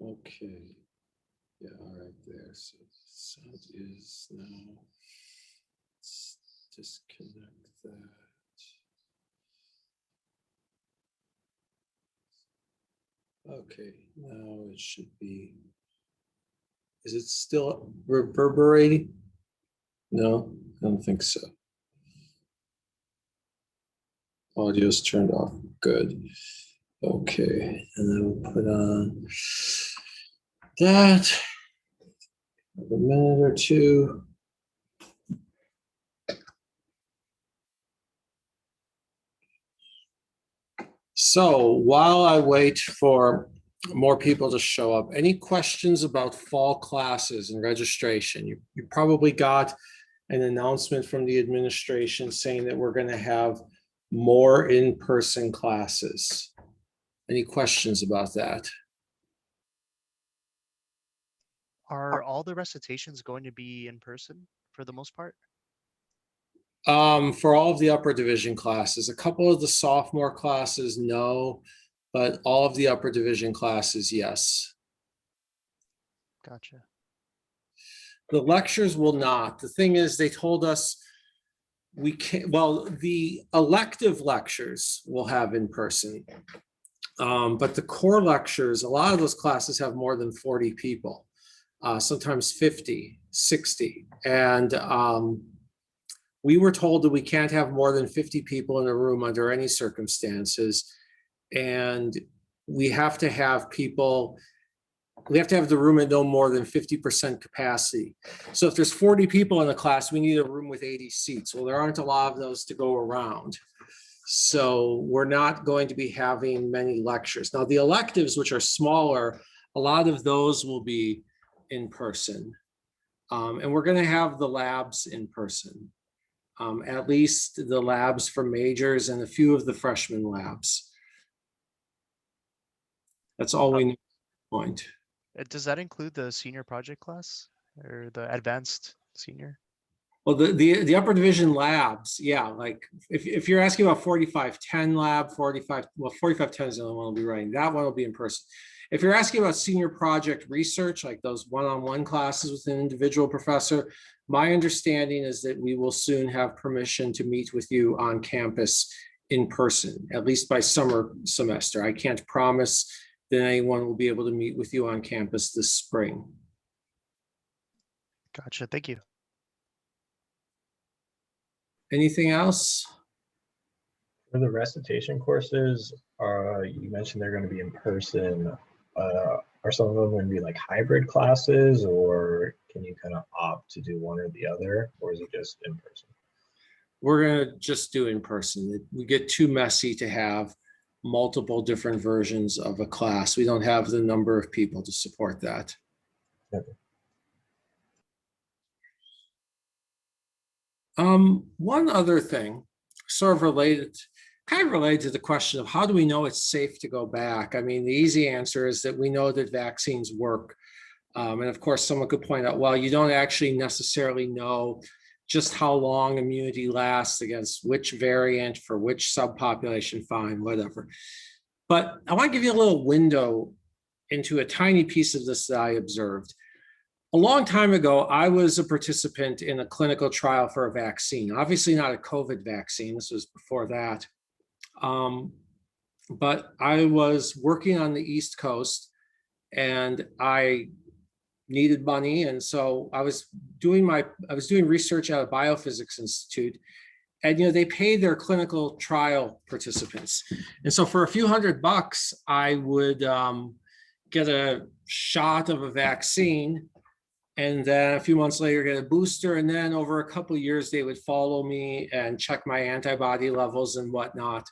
Okay. Yeah, all right there. So sound is now. Let's disconnect that. Okay, now it should be. Is it still reverberating? No, I don't think so. Audio's turned off. Good. Okay, and then we'll put on that. A minute or two. So while I wait for more people to show up, any questions about fall classes and registration? You probably got an announcement from the administration saying that we're going to have more in-person classes. Any questions about that? Are all the recitations going to be in person for the most part? For all of the upper division classes, a couple of the sophomore classes, no, but all of the upper division classes, yes. Gotcha. The lectures will not. The thing is, they told us we can't, well, the elective lectures will have in person. But the core lectures, a lot of those classes have more than 40 people, sometimes 50, 60. And we were told that we can't have more than 50 people in a room under any circumstances. And we have to have people, we have to have the room at no more than 50% capacity. So if there's 40 people in a class, we need a room with 80 seats. Well, there aren't a lot of those to go around. So we're not going to be having many lectures. Now, the electives, which are smaller, a lot of those will be in person. And we're going to have the labs in person, at least the labs for majors and a few of the freshman labs. That's all we know at this point. Does that include the senior project class or the advanced senior? Well, the upper division labs, yeah, like if you're asking about 4510 lab, 4510 is the only one we'll be running. That one will be in person. If you're asking about senior project research, like those one-on-one classes with an individual professor, my understanding is that we will soon have permission to meet with you on campus in person, at least by summer semester. I can't promise that anyone will be able to meet with you on campus this spring. Gotcha, thank you. Anything else? For the recitation courses, you mentioned they're going to be in person. Are some of them going to be like hybrid classes, or can you kind of opt to do one or the other, or is it just in person? We're going to just do in person. We get too messy to have multiple different versions of a class. We don't have the number of people to support that. Okay. One other thing, sort of related, kind of related to the question of how do we know it's safe to go back? I mean, the easy answer is that we know that vaccines work. And of course, someone could point out, well, you don't actually necessarily know just how long immunity lasts against which variant for which subpopulation, fine, whatever. But I want to give you a little window into a tiny piece of this that I observed. A long time ago, I was a participant in a clinical trial for a vaccine, obviously not a COVID vaccine, this was before that. But I was working on the East Coast and I needed money. And so I was doing research at a biophysics institute, and they pay their clinical trial participants. And so for a few $100, I would get a shot of a vaccine, and then a few months later get a booster, and then over a couple of years they would follow me and check my antibody levels and whatnot.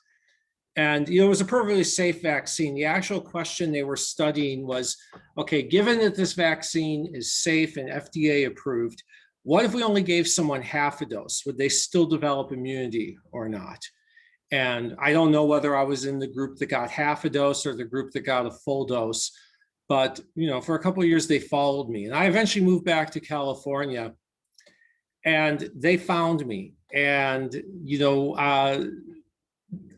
And it was a perfectly safe vaccine. The actual question they were studying was, okay, given that this vaccine is safe and FDA approved, what if we only gave someone half a dose? Would they still develop immunity or not? And I don't know whether I was in the group that got half a dose or the group that got a full dose. But for a couple of years, they followed me. And I eventually moved back to California, and they found me. And,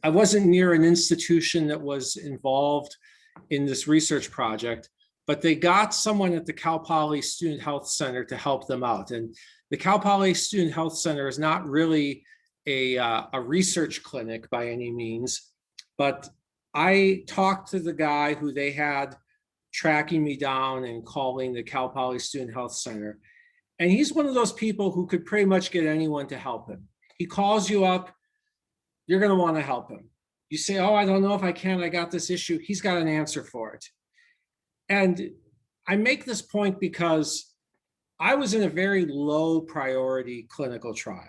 I wasn't near an institution that was involved in this research project, but they got someone at the Cal Poly Student Health Center to help them out. And the Cal Poly Student Health Center is not really a research clinic by any means, but I talked to the guy who they had tracking me down and calling the Cal Poly Student Health Center. And he's one of those people who could pretty much get anyone to help him. He calls you up, you're going to want to help him. You say, oh, I don't know if I can, I got this issue. He's got an answer for it. And I make this point because I was in a very low priority clinical trial.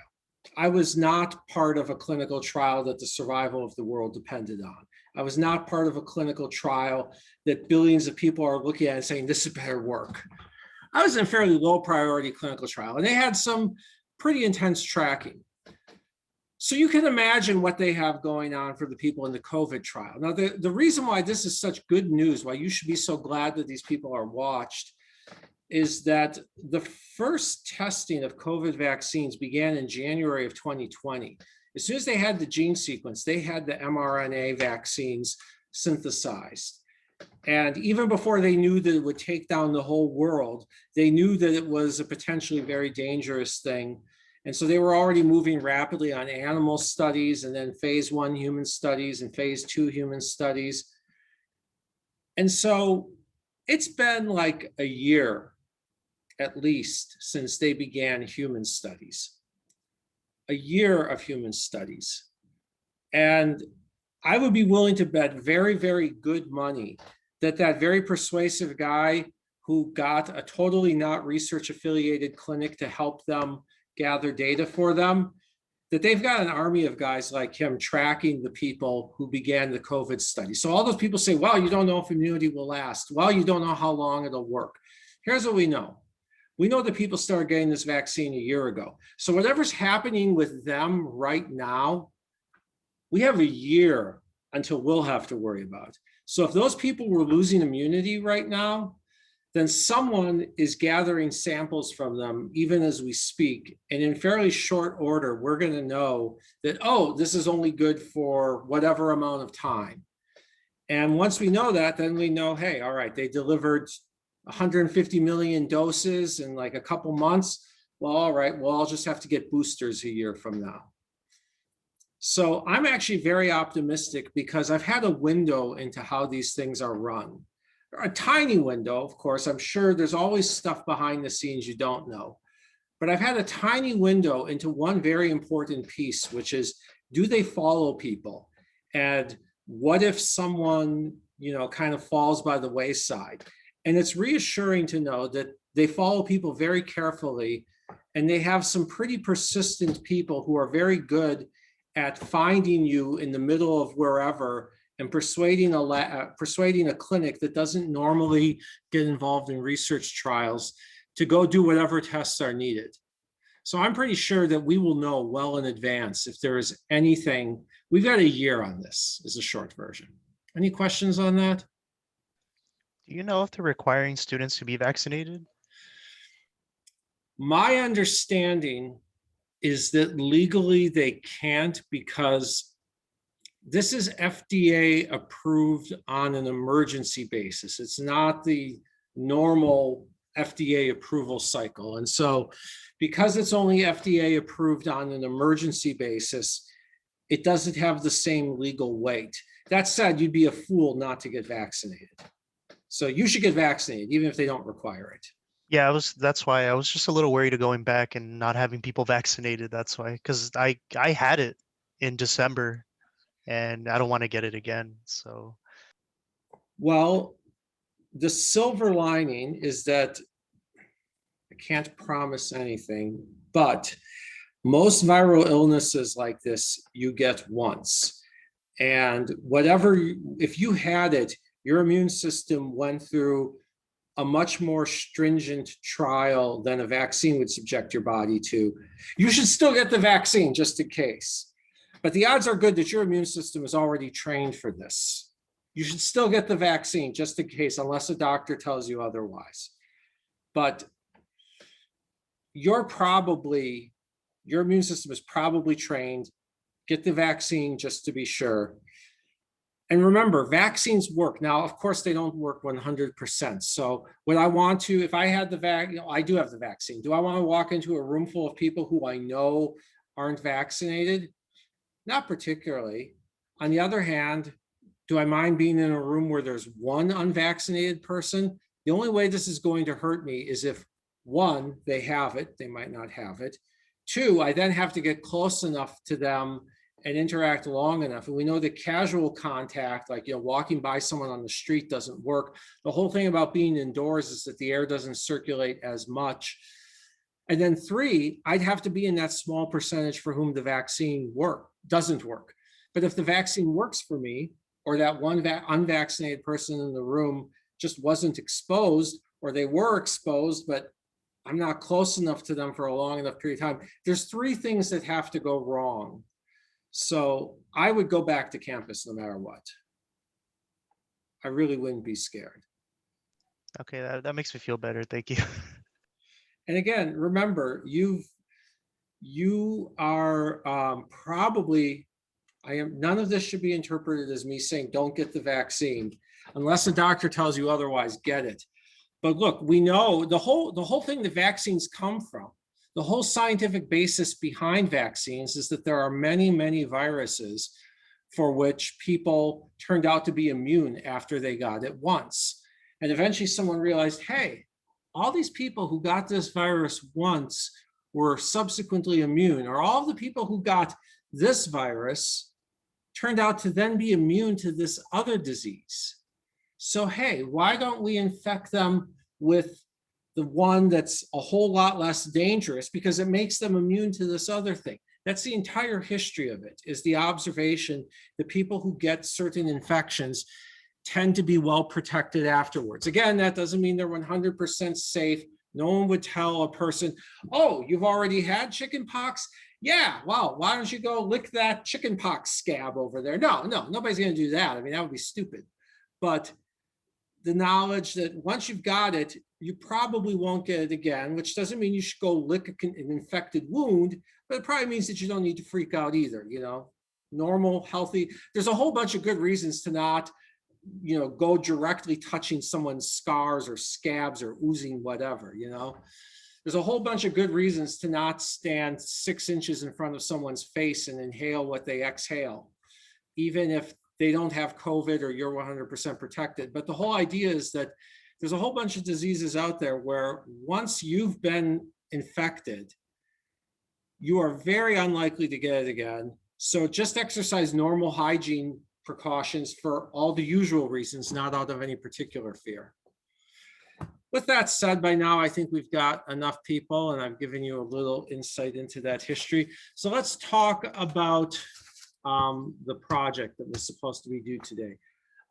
I was not part of a clinical trial that the survival of the world depended on. I was not part of a clinical trial that billions of people are looking at and saying, this is better work. I was in a fairly low priority clinical trial, and they had some pretty intense tracking. So you can imagine what they have going on for the people in the COVID trial. Now, the reason why this is such good news, why you should be so glad that these people are watched, is that the first testing of COVID vaccines began in January of 2020. As soon as they had the gene sequence, they had the mRNA vaccines synthesized. And even before they knew that it would take down the whole world, they knew that it was a potentially very dangerous thing. And so they were already moving rapidly on animal studies, and then phase 1 human studies and phase 2 human studies. And so it's been like a year at least since they began human studies. A year of human studies. And I would be willing to bet very, very good money that that very persuasive guy who got a totally not research affiliated clinic to help them gather data for them, that they've got an army of guys like him tracking the people who began the COVID study. So all those people say, well, you don't know if immunity will last. Well, you don't know how long it'll work. Here's what we know. We know that people started getting this vaccine a year ago. So whatever's happening with them right now, we have a year until we'll have to worry about. So if those people were losing immunity right now, then someone is gathering samples from them even as we speak. And in fairly short order, we're going to know that, oh, this is only good for whatever amount of time. And once we know that, then we know, hey, all right, they delivered 150 million doses in like a couple months. Well, all right, well, I'll just have to get boosters a year from now. So I'm actually very optimistic because I've had a window into how these things are run. A tiny window, of course. I'm sure there's always stuff behind the scenes you don't know. But I've had a tiny window into one very important piece, which is, do they follow people? And what if someone, kind of falls by the wayside? And it's reassuring to know that they follow people very carefully, and they have some pretty persistent people who are very good at finding you in the middle of wherever and persuading a clinic that doesn't normally get involved in research trials to go do whatever tests are needed. So I'm pretty sure that we will know well in advance if there is anything. We've got a year on this, is a short version. Any questions on that? Do you know if they're requiring students to be vaccinated? My understanding is that legally they can't, because this is FDA approved on an emergency basis. It's not the normal FDA approval cycle. And so because it's only FDA approved on an emergency basis, it doesn't have the same legal weight. That said, you'd be a fool not to get vaccinated. So you should get vaccinated, even if they don't require it. Yeah, that's why I was just a little worried of going back and not having people vaccinated. That's why, because I had it in December and I don't want to get it again. So, well, the silver lining is that I can't promise anything, but most viral illnesses like this, you get once. And if you had it, your immune system went through a much more stringent trial than a vaccine would subject your body to. You should still get the vaccine just in case. But the odds are good that your immune system is already trained for this. You should still get the vaccine just in case, unless a doctor tells you otherwise. But your immune system is probably trained. Get the vaccine just to be sure. And remember, vaccines work. Now, of course, they don't work 100%. So would I want to, if I had the I do have the vaccine. Do I want to walk into a room full of people who I know aren't vaccinated? Not particularly. On the other hand, do I mind being in a room where there's one unvaccinated person? The only way this is going to hurt me is if, one, they have it, they might not have it. Two, I then have to get close enough to them and interact long enough. And we know that casual contact, like, walking by someone on the street doesn't work. The whole thing about being indoors is that the air doesn't circulate as much. And then three, I'd have to be in that small percentage for whom the vaccine doesn't work. But if the vaccine works for me, or that one unvaccinated person in the room just wasn't exposed, or they were exposed, but I'm not close enough to them for a long enough period of time, there's three things that have to go wrong. So I would go back to campus no matter what. I really wouldn't be scared. Okay, that makes me feel better. Thank you. And again, remember, you are probably, none of this should be interpreted as me saying, don't get the vaccine. Unless a doctor tells you otherwise, get it. But look, we know the whole thing the vaccines come from, the whole scientific basis behind vaccines is that there are many, many viruses for which people turned out to be immune after they got it once. And eventually someone realized, hey, all these people who got this virus once were subsequently immune, or all the people who got this virus turned out to then be immune to this other disease. So, hey, why don't we infect them with the one that's a whole lot less dangerous because it makes them immune to this other thing? That's the entire history of it, is the observation that people who get certain infections tend to be well protected afterwards. Again, that doesn't mean they're 100% safe. No one would tell a person, oh, you've already had chickenpox? Yeah, well, why don't you go lick that chickenpox scab over there? No, nobody's going to do that. I mean, that would be stupid. But the knowledge that once you've got it, you probably won't get it again, which doesn't mean you should go lick an infected wound, but it probably means that you don't need to freak out either, normal, healthy. There's a whole bunch of good reasons to not, go directly touching someone's scars or scabs or oozing whatever, There's a whole bunch of good reasons to not stand 6 inches in front of someone's face and inhale what they exhale, even if they don't have COVID or you're 100% protected. But the whole idea is that there's a whole bunch of diseases out there where once you've been infected, you are very unlikely to get it again. So just exercise normal hygiene precautions for all the usual reasons, not out of any particular fear. With that said, by now, I think we've got enough people and I've given you a little insight into that history. So let's talk about the project that was supposed to be due today.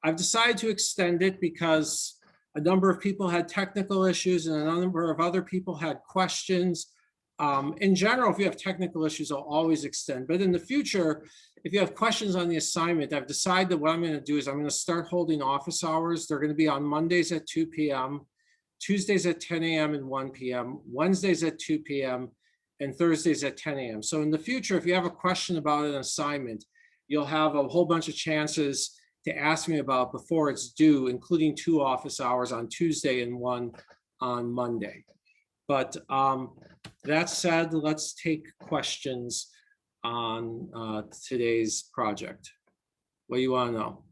I've decided to extend it because a number of people had technical issues and a number of other people had questions. In general, if you have technical issues, I'll always extend. But in the future, if you have questions on the assignment, I've decided that what I'm going to do is I'm going to start holding office hours. They're going to be on Mondays at 2 p.m., Tuesdays at 10 a.m. and 1 p.m., Wednesdays at 2 p.m., and Thursdays at 10 a.m. So in the future, if you have a question about an assignment, you'll have a whole bunch of chances to ask me about before it's due, including 2 office hours on Tuesday and 1 on Monday. But that said, let's take questions on today's project. What do you want to know?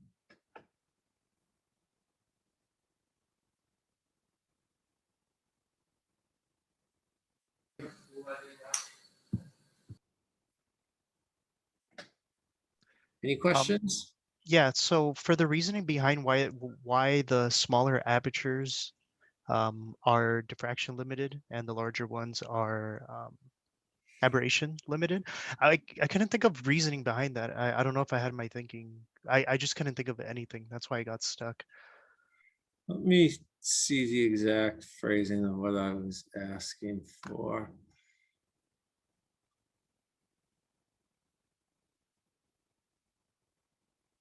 Any questions? Yeah, so for the reasoning behind why the smaller apertures are diffraction limited and the larger ones are aberration limited, I couldn't think of reasoning behind that. I don't know if I had my thinking. I just couldn't think of anything. That's why I got stuck. Let me see the exact phrasing of what I was asking for.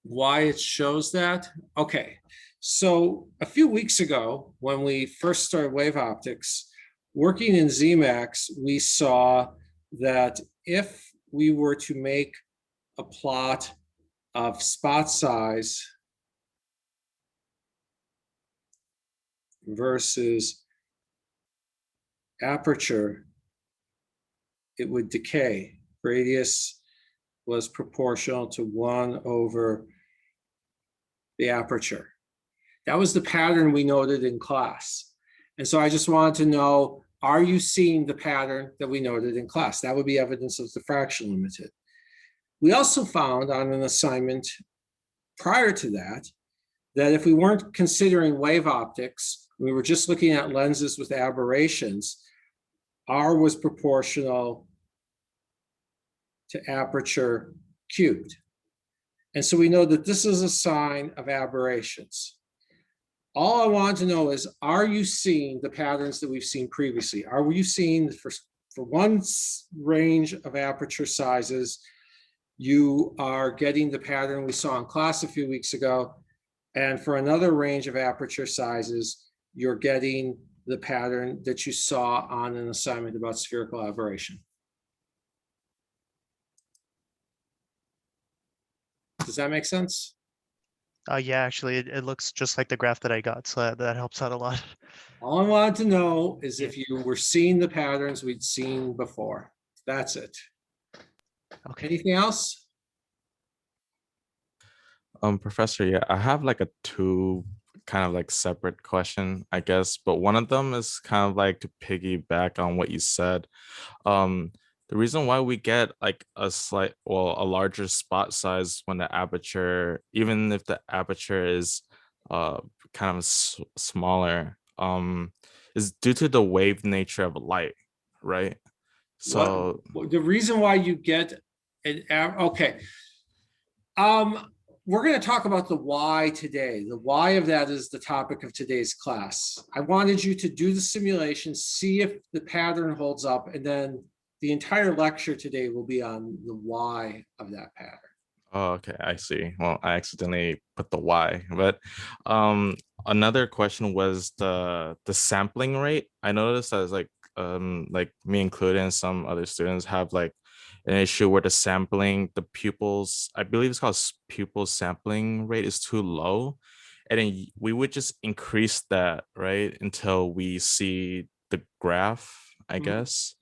Why it shows that? Okay, so a few weeks ago, when we first started wave optics, working in ZMAX, we saw that if we were to make a plot of spot size versus aperture, it would decay. Radius was proportional to 1 over the aperture. That was the pattern we noted in class. And so I just wanted to know, are you seeing the pattern that we noted in class? That would be evidence of diffraction limited. We also found on an assignment prior to that, that if we weren't considering wave optics, we were just looking at lenses with aberrations, R was proportional to aperture cubed. And so we know that this is a sign of aberrations. All I want to know is, are you seeing the patterns that we've seen previously? Are you seeing for one range of aperture sizes, you are getting the pattern we saw in class a few weeks ago, and for another range of aperture sizes, you're getting the pattern that you saw on an assignment about spherical aberration? Does that make sense? Yeah, actually, it looks just like the graph that I got, so that helps out a lot. All I wanted to know is Yeah. if you were seeing the patterns we'd seen before. That's it. Okay. Anything else? Professor, yeah, I have like a two kind of like separate question, I guess, but one of them is kind of like to piggyback on what you said. The reason why we get like a larger spot size when the aperture, even if the aperture is kind of smaller, is due to the wave nature of light, right? So The reason why you get an okay. We're going to talk about the why today. The why of that is the topic of today's class. I wanted you to do the simulation, see if the pattern holds up, and then the entire lecture today will be on the why of that pattern. oh, okay, I see. Well, I accidentally put the Y, but another question was the sampling rate. I noticed as like me included and some other students have like an issue where the sampling, the pupils, I believe it's called pupil sampling rate, is too low. And then we would just increase that, right, until we see the graph, I guess.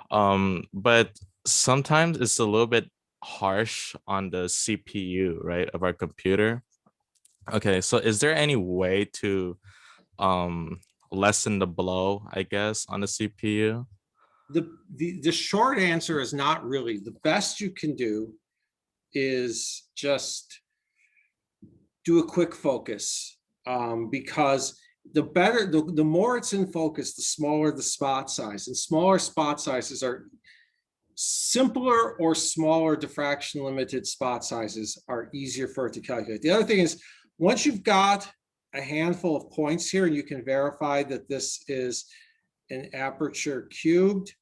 But sometimes it's a little bit harsh on the CPU, right, of our computer. Okay, so is there any way to lessen the blow, I guess, on the CPU? The short answer is not really. The best you can do is just do a quick focus, because the more it's in focus, the smaller the spot size, and smaller spot sizes are simpler, or smaller diffraction limited spot sizes are easier for it to calculate. The other thing is, once you've got a handful of points here and you can verify that this is an aperture cubed,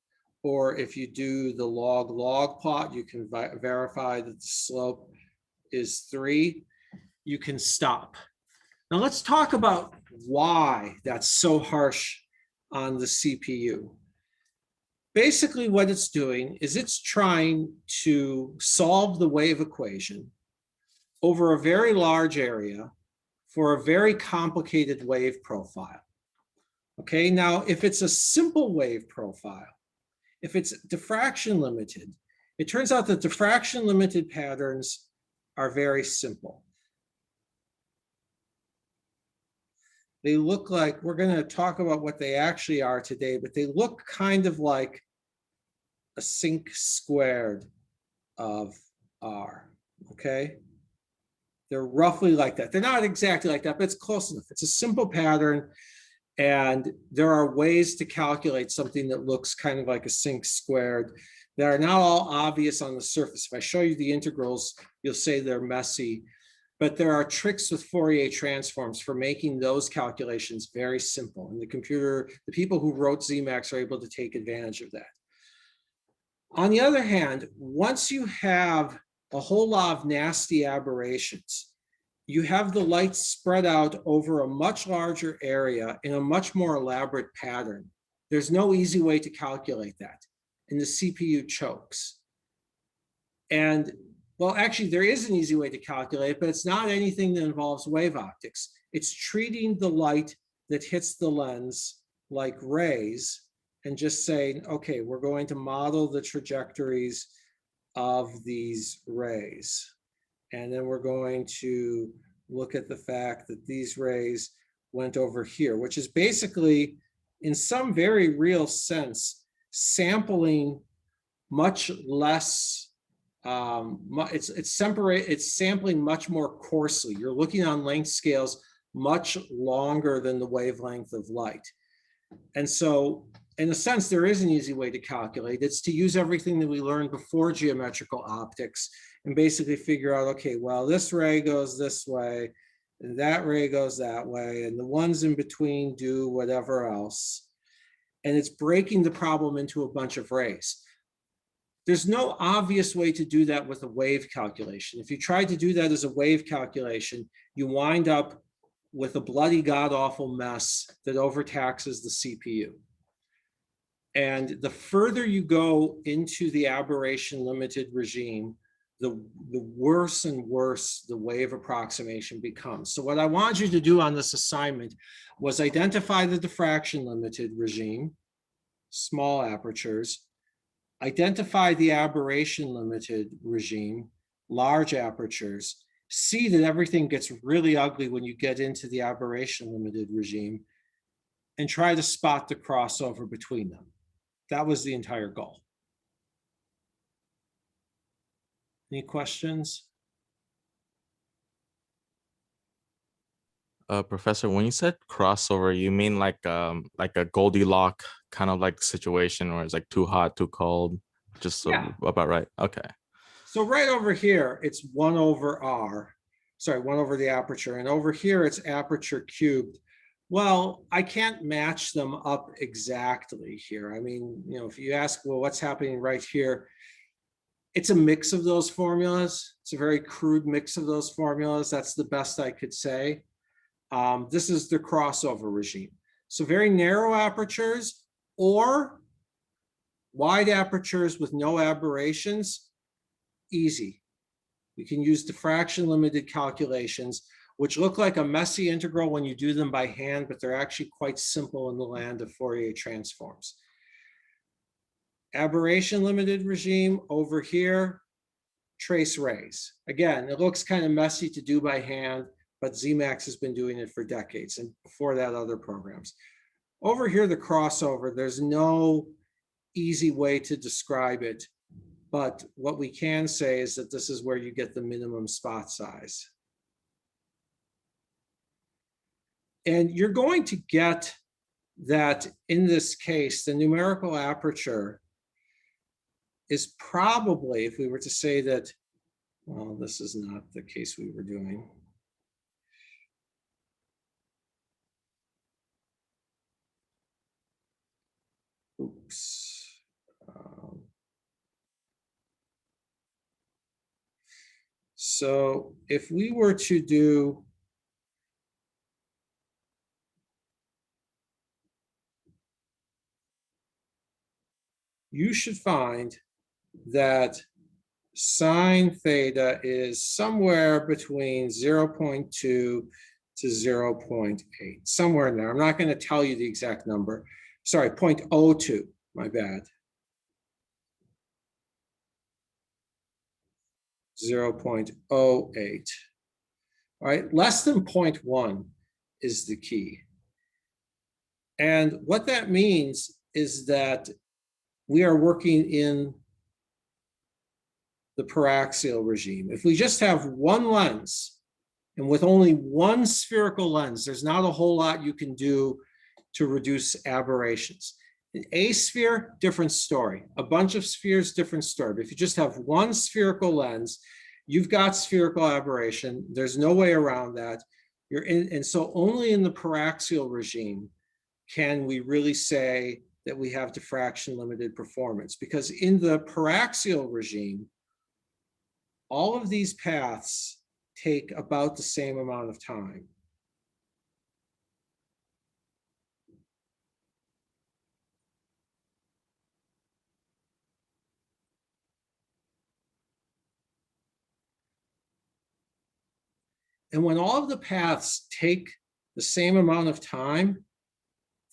or if you do the log plot, you can verify that the slope is 3, you can stop. Now let's talk about why that's so harsh on the CPU. Basically what it's doing is it's trying to solve the wave equation over a very large area for a very complicated wave profile. Okay, now if it's a simple wave profile, if it's diffraction limited, it turns out that diffraction limited patterns are very simple. They look like, we're going to talk about what they actually are today, but they look kind of like a sinc squared of R, okay? They're roughly like that. They're not exactly like that, but it's close enough. It's a simple pattern, and there are ways to calculate something that looks kind of like a sinc squared that are not all obvious on the surface. If I show you the integrals, you'll say they're messy, but there are tricks with Fourier transforms for making those calculations very simple. And the people who wrote Zemax are able to take advantage of that. On the other hand, once you have a whole lot of nasty aberrations, you have the light spread out over a much larger area in a much more elaborate pattern. There's no easy way to calculate that, and the CPU chokes. And well, actually, there is an easy way to calculate it, but it's not anything that involves wave optics. It's treating the light that hits the lens like rays and just say, okay, we're going to model the trajectories of these rays. And then we're going to look at the fact that these rays went over here, which is basically, in some very real sense, sampling much less, it's sampling much more coarsely. You're looking on length scales much longer than the wavelength of light. And so in a sense, there is an easy way to calculate. It's to use everything that we learned before geometrical optics and basically figure out, okay, well, this ray goes this way, and that ray goes that way, and the ones in between do whatever else. And it's breaking the problem into a bunch of rays. There's no obvious way to do that with a wave calculation. If you try to do that as a wave calculation, you wind up with a bloody god-awful mess that overtaxes the CPU. And the further you go into the aberration-limited regime, the worse and worse the wave approximation becomes. So what I wanted you to do on this assignment was identify the diffraction-limited regime, small apertures, identify the aberration-limited regime, large apertures, see that everything gets really ugly when you get into the aberration-limited regime, and try to spot the crossover between them. That was the entire goal. Any questions? Professor, when you said crossover, you mean like a Goldilocks kind of like situation where it's like too hot, too cold, just so Yeah. about right? Okay. So right over here, it's 1 over R, sorry, 1 over the aperture, and over here it's aperture cubed. Well, I can't match them up exactly here. I mean, you know, if you ask, well, what's happening right here? It's a mix of those formulas. It's a very crude mix of those formulas. That's the best I could say. This is the crossover regime. So very narrow apertures or wide apertures with no aberrations, easy. We can use diffraction-limited calculations, which look like a messy integral when you do them by hand, but they're actually quite simple in the land of Fourier transforms. Aberration-limited regime over here, trace rays. Again, it looks kind of messy to do by hand, but Zemax has been doing it for decades, and before that, other programs. Over here, the crossover, there's no easy way to describe it, but what we can say is that this is where you get the minimum spot size. And you're going to get that in this case, the numerical aperture is probably, if we were to say that, well, this is not the case we were doing. Oops. So if we were to do you should find that sine theta is somewhere between 0.2 to 0.8, somewhere in there. I'm not going to tell you the exact number. Sorry, 0.02, my bad. 0.08. All right, less than 0.1 is the key. And what that means is that we are working in the paraxial regime. If we just have one lens, and with only one spherical lens, there's not a whole lot you can do to reduce aberrations. An A sphere, different story. A bunch of spheres, different story. But if you just have one spherical lens, you've got spherical aberration. There's no way around that. And so only in the paraxial regime can we really say that we have diffraction-limited performance, because in the paraxial regime, all of these paths take about the same amount of time. And when all of the paths take the same amount of time,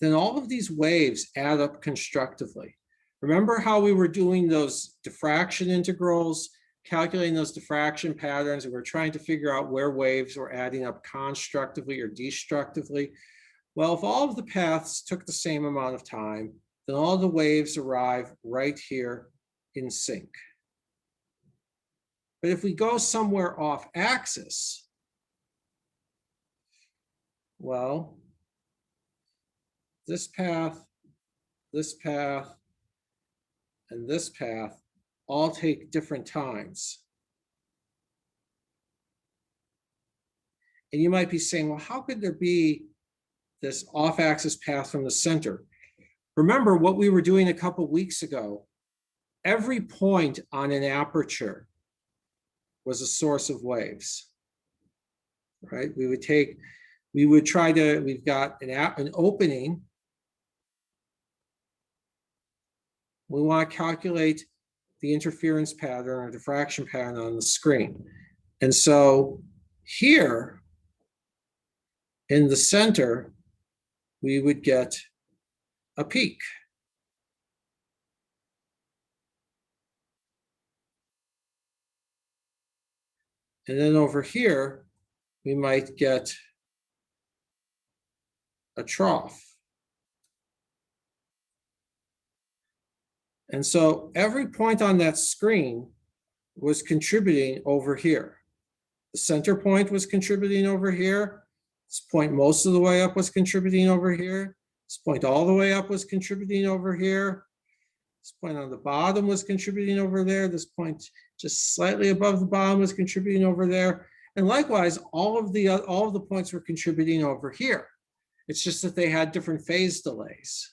then all of these waves add up constructively. Remember how we were doing those diffraction integrals, calculating those diffraction patterns, and we're trying to figure out where waves were adding up constructively or destructively? Well, if all of the paths took the same amount of time, then all the waves arrive right here in sync. But if we go somewhere off axis, well, this path, and this path all take different times. And you might be saying, well, how could there be this off-axis path from the center? Remember what we were doing a couple weeks ago. Every point on an aperture was a source of waves, right? We've got an opening. We want to calculate the interference pattern or diffraction pattern on the screen. And so here in the center, we would get a peak. And then over here, we might get a trough. And so every point on that screen was contributing over here. The center point was contributing over here. This point most of the way up was contributing over here. This point all the way up was contributing over here. This point on the bottom was contributing over there. This point just slightly above the bottom was contributing over there. And likewise, all of the points were contributing over here. It's just that they had different phase delays.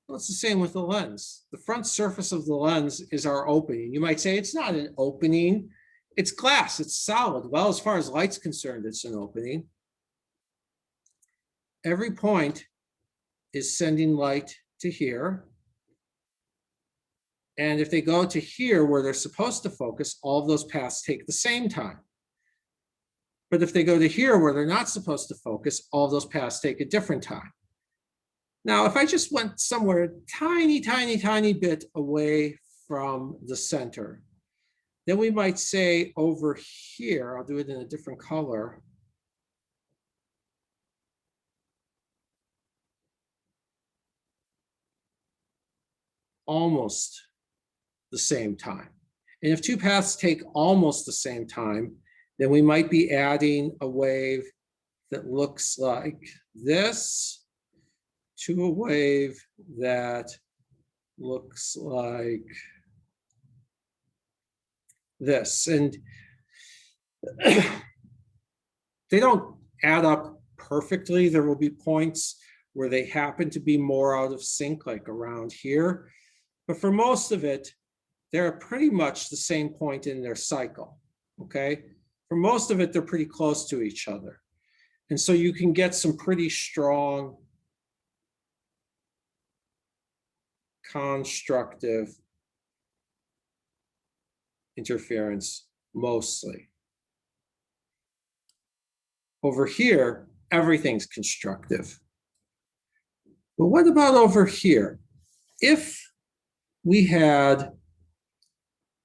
Well, it's the same with the lens. The front surface of the lens is our opening. You might say it's not an opening. It's glass, it's solid. Well, as far as light's concerned, it's an opening. Every point is sending light to here. And if they go to here where they're supposed to focus, all of those paths take the same time. But if they go to here where they're not supposed to focus, all of those paths take a different time. Now, if I just went somewhere tiny, tiny, tiny bit away from the center, then we might say over here, I'll do it in a different color. Almost the same time. And if two paths take almost the same time, then we might be adding a wave that looks like this to a wave that looks like this. And they don't add up perfectly. There will be points where they happen to be more out of sync, like around here. But for most of it, they're pretty much the same point in their cycle, okay? For most of it, they're pretty close to each other. And so you can get some pretty strong constructive interference mostly. Over here, everything's constructive. But what about over here? If we had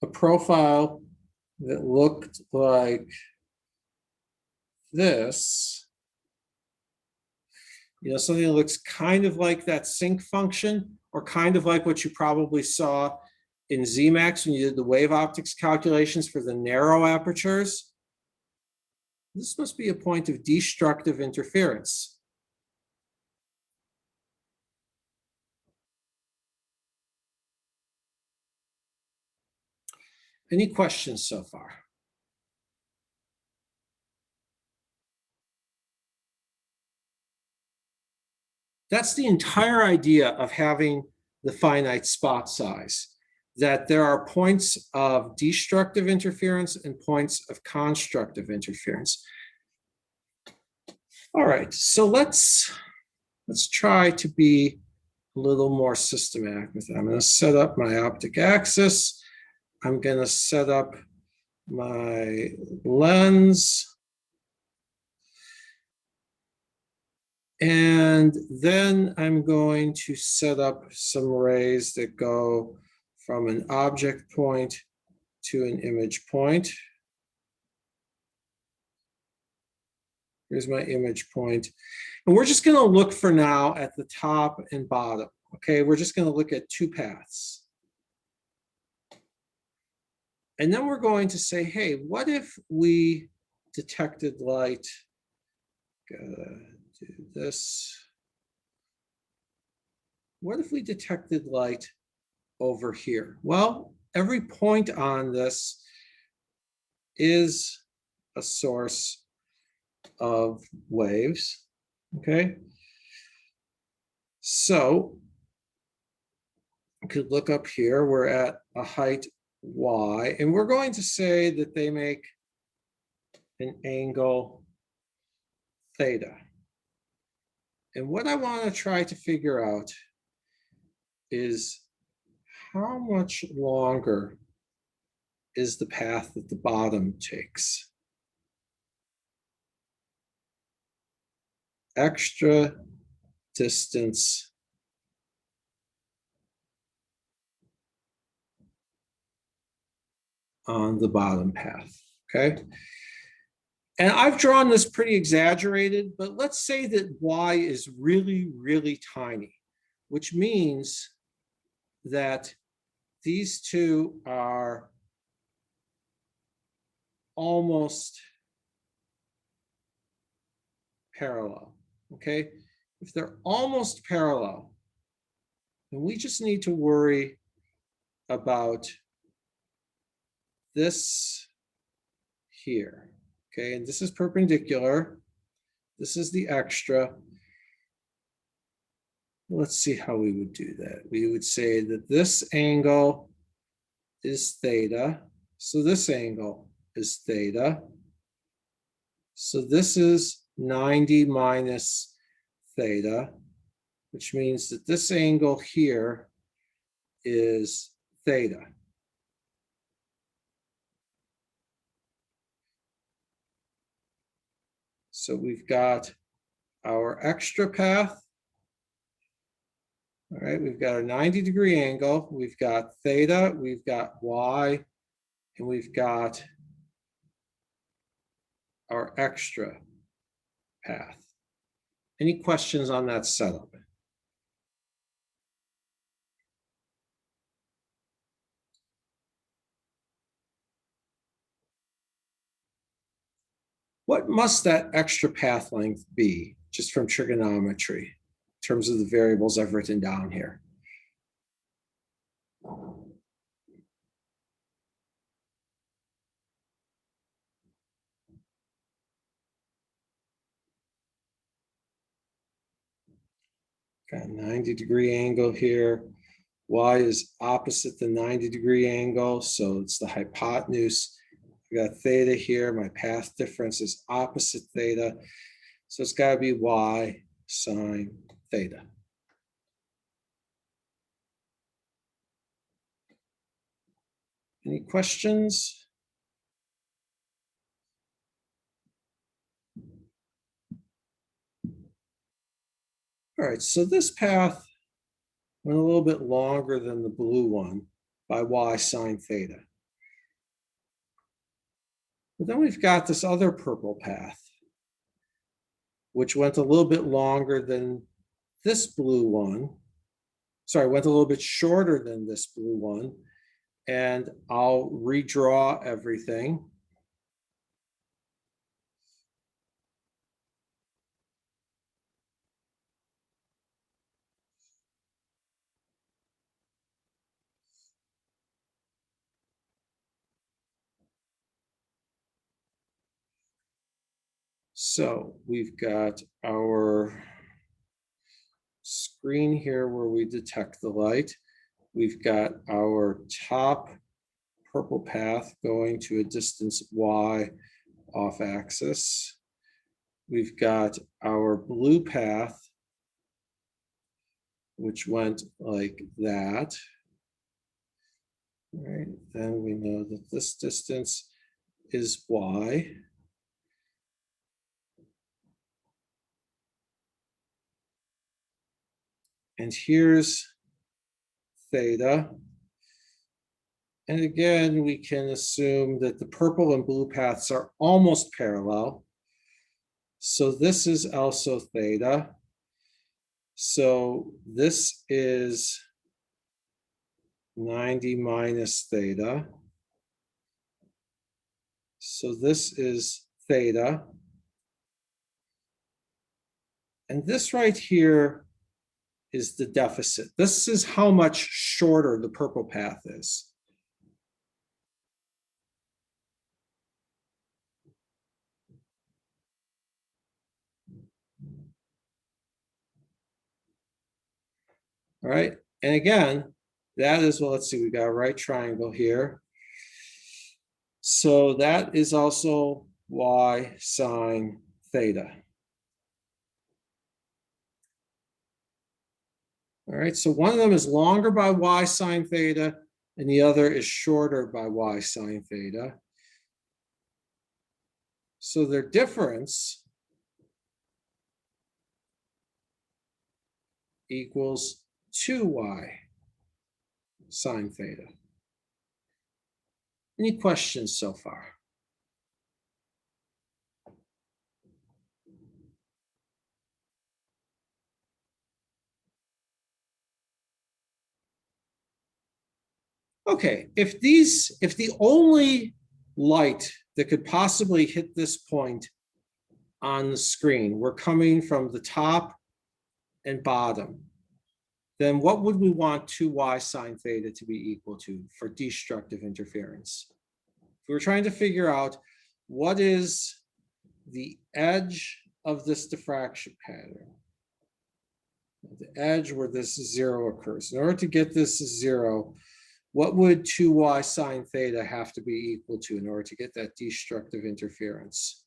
a profile that looked like this, something that looks kind of like that sync function, or kind of like what you probably saw in Zmax when you did the wave optics calculations for the narrow apertures. This must be a point of destructive interference. Any questions so far? That's the entire idea of having the finite spot size, that there are points of destructive interference and points of constructive interference. All right, so let's try to be a little more systematic with that. I'm going to set up my optic axis. I'm going to set up my lens. And then I'm going to set up some rays that go from an object point to an image point. Here's my image point. And we're just going to look for now at the top and bottom. Okay, we're just going to look at two paths. And then we're going to say, hey, what if we detected light? Gotta do this. What if we detected light over here? Well, every point on this is a source of waves, okay? So you could look up here, we're at a height y, and we're going to say that they make an angle theta. And what I want to try to figure out is how much longer is the path that the bottom takes. Extra distance on the bottom path, okay? And I've drawn this pretty exaggerated, but let's say that y is really, really tiny, which means that these two are almost parallel, okay? If they're almost parallel, then we just need to worry about this here, okay? And this is perpendicular. This is the extra. Let's see how we would do that. We would say that this angle is theta. So this angle is theta. So this is 90 minus theta, which means that this angle here is theta. So we've got our extra path. All right, we've got a 90-degree angle, we've got theta, we've got y, and we've got our extra path. Any questions on that setup? What must that extra path length be, just from trigonometry, in terms of the variables I've written down here? Got a 90-degree angle here. Y is opposite the 90-degree angle, so it's the hypotenuse. I got theta here. My path difference is opposite theta. So it's got to be y sine theta. Any questions? All right, so this path went a little bit longer than the blue one by y sine theta. But then we've got this other purple path, which went a little bit longer than this blue one. Sorry, went a little bit shorter than this blue one. And I'll redraw everything. So we've got our screen here where we detect the light. We've got our top purple path going to a distance y off axis. We've got our blue path, which went like that. All right, then we know that this distance is y. And here's theta. And again, we can assume that the purple and blue paths are almost parallel. So this is also theta. So this is 90 minus theta. So this is theta. And this right here is the deficit. This is how much shorter the purple path is. All right, and again, that is, well, let's see, we got a right triangle here. So that is also y sine theta. All right, so one of them is longer by y sine theta, and the other is shorter by y sine theta. So their difference equals 2y sine theta. Any questions so far? Okay, if the only light that could possibly hit this point on the screen were coming from the top and bottom, then what would we want 2y sine theta to be equal to for destructive interference? If we were trying to figure out what is the edge of this diffraction pattern, the edge where this zero occurs. In order to get this zero, what would 2y sine theta have to be equal to in order to get that destructive interference?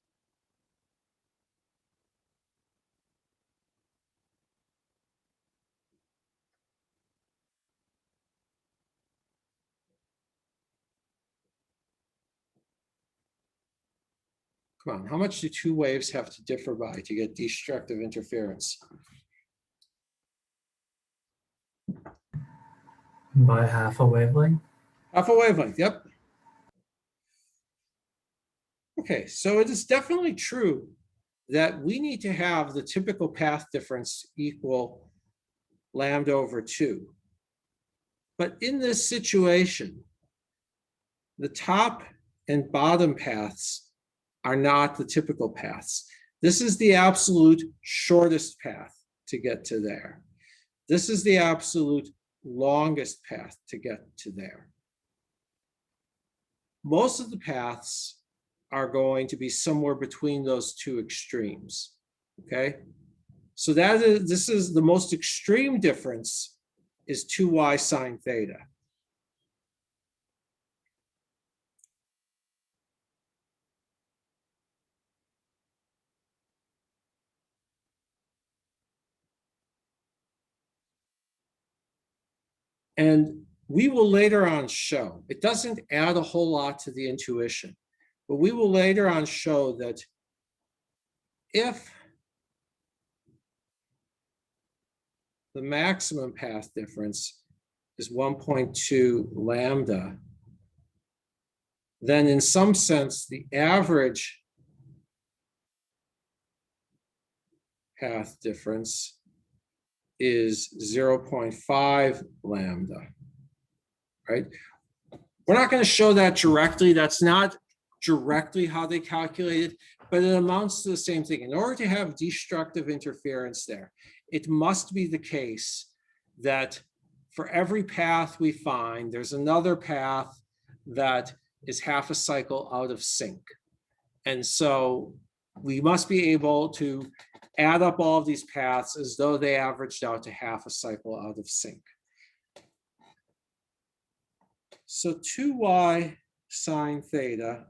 Come on, how much do two waves have to differ by to get destructive interference? By half a wavelength? Half a wavelength, yep. Okay, so it is definitely true that we need to have the typical path difference equal lambda over 2. But in this situation, the top and bottom paths are not the typical paths. This is the absolute shortest path to get to there. This is the absolute longest path to get to there. Most of the paths are going to be somewhere between those two extremes, okay? So this is the most extreme difference is 2y sine theta. And we will later on show, it doesn't add a whole lot to the intuition, but we will later on show that if the maximum path difference is 1.2 lambda, then in some sense, the average path difference is 0.5 lambda, right? We're not going to show that directly. That's not directly how they calculate it, but it amounts to the same thing. In order to have destructive interference there, it must be the case that for every path we find, there's another path that is half a cycle out of sync. And so we must be able to add up all of these paths as though they averaged out to half a cycle out of sync. So 2y sine theta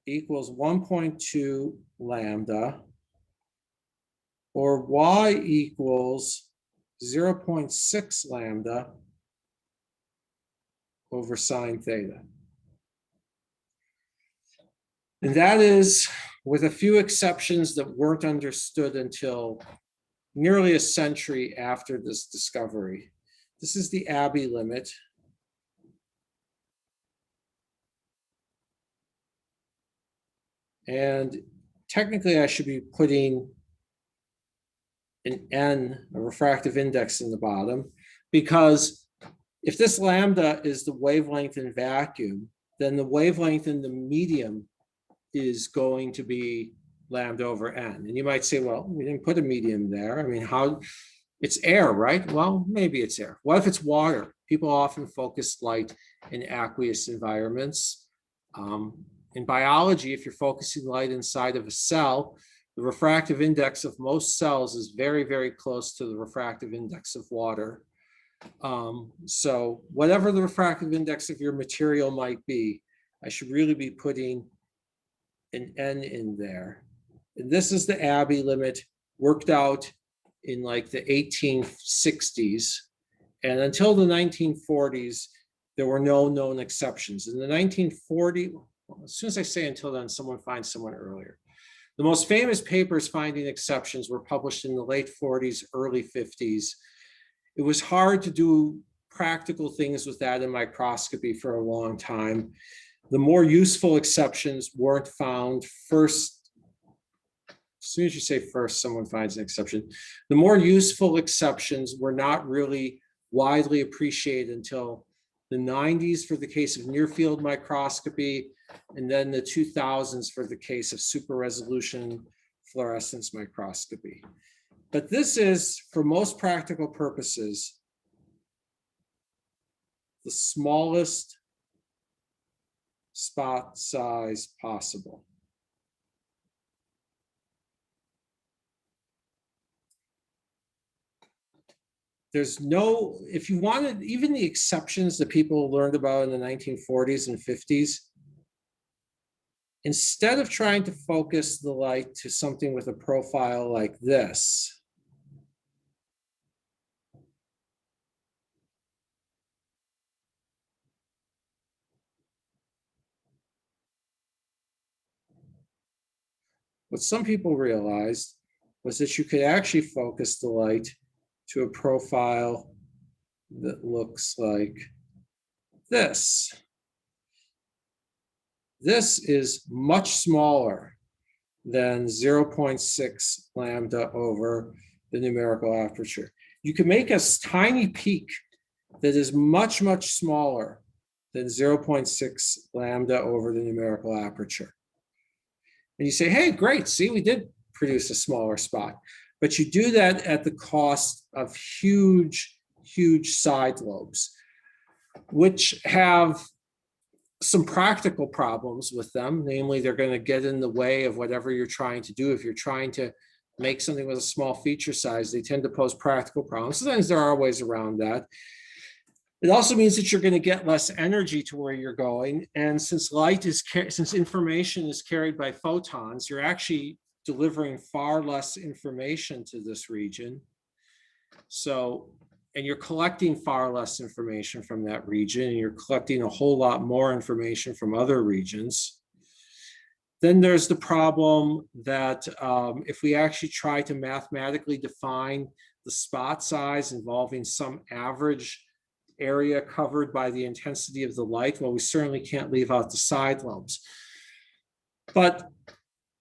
equals 1.2 lambda, or y equals 0.6 lambda over sine theta. And that is with a few exceptions that weren't understood until nearly a century after this discovery. This is the Abbey limit. And technically I should be putting an N, a refractive index in the bottom, because if this lambda is the wavelength in vacuum, then the wavelength in the medium is going to be lambda over N. And you might say, well, we didn't put a medium there. I mean, how, it's air, right? Well, maybe it's air. What if it's water? People often focus light in aqueous environments. In biology, if you're focusing light inside of a cell, the refractive index of most cells is very, very close to the refractive index of water. So whatever the refractive index of your material might be, I should really be putting an N in there. And this is the Abbey limit worked out in like the 1860s. And until the 1940s, there were no known exceptions. In the 1940s, well, as soon as I say until then, someone finds someone earlier. The most famous papers finding exceptions were published in the late 40s, early 50s. It was hard to do practical things with that in microscopy for a long time. The more useful exceptions weren't found. First, as soon as you say first, someone finds an exception. The more useful exceptions were not really widely appreciated until the 90s for the case of near field microscopy, and then the 2000s for the case of super resolution fluorescence microscopy. But this is, for most practical purposes, the smallest spot size possible. There's no, if you wanted, even the exceptions that people learned about in the 1940s and 50s, instead of trying to focus the light to something with a profile like this, what some people realized was that you could actually focus the light to a profile that looks like this. This is much smaller than 0.6 lambda over the numerical aperture. You can make a tiny peak that is much, much smaller than 0.6 lambda over the numerical aperture. And you say, hey, great, see, we did produce a smaller spot. But you do that at the cost of huge, huge side lobes, which have some practical problems with them. Namely, they're going to get in the way of whatever you're trying to do. If you're trying to make something with a small feature size, they tend to pose practical problems. Sometimes there are ways around that. It also means that you're going to get less energy to where you're going. And since since information is carried by photons, you're actually delivering far less information to this region. So, and you're collecting far less information from that region, and you're collecting a whole lot more information from other regions. Then there's the problem that if we actually try to mathematically define the spot size involving some average area covered by the intensity of the light, well, we certainly can't leave out the side lobes. But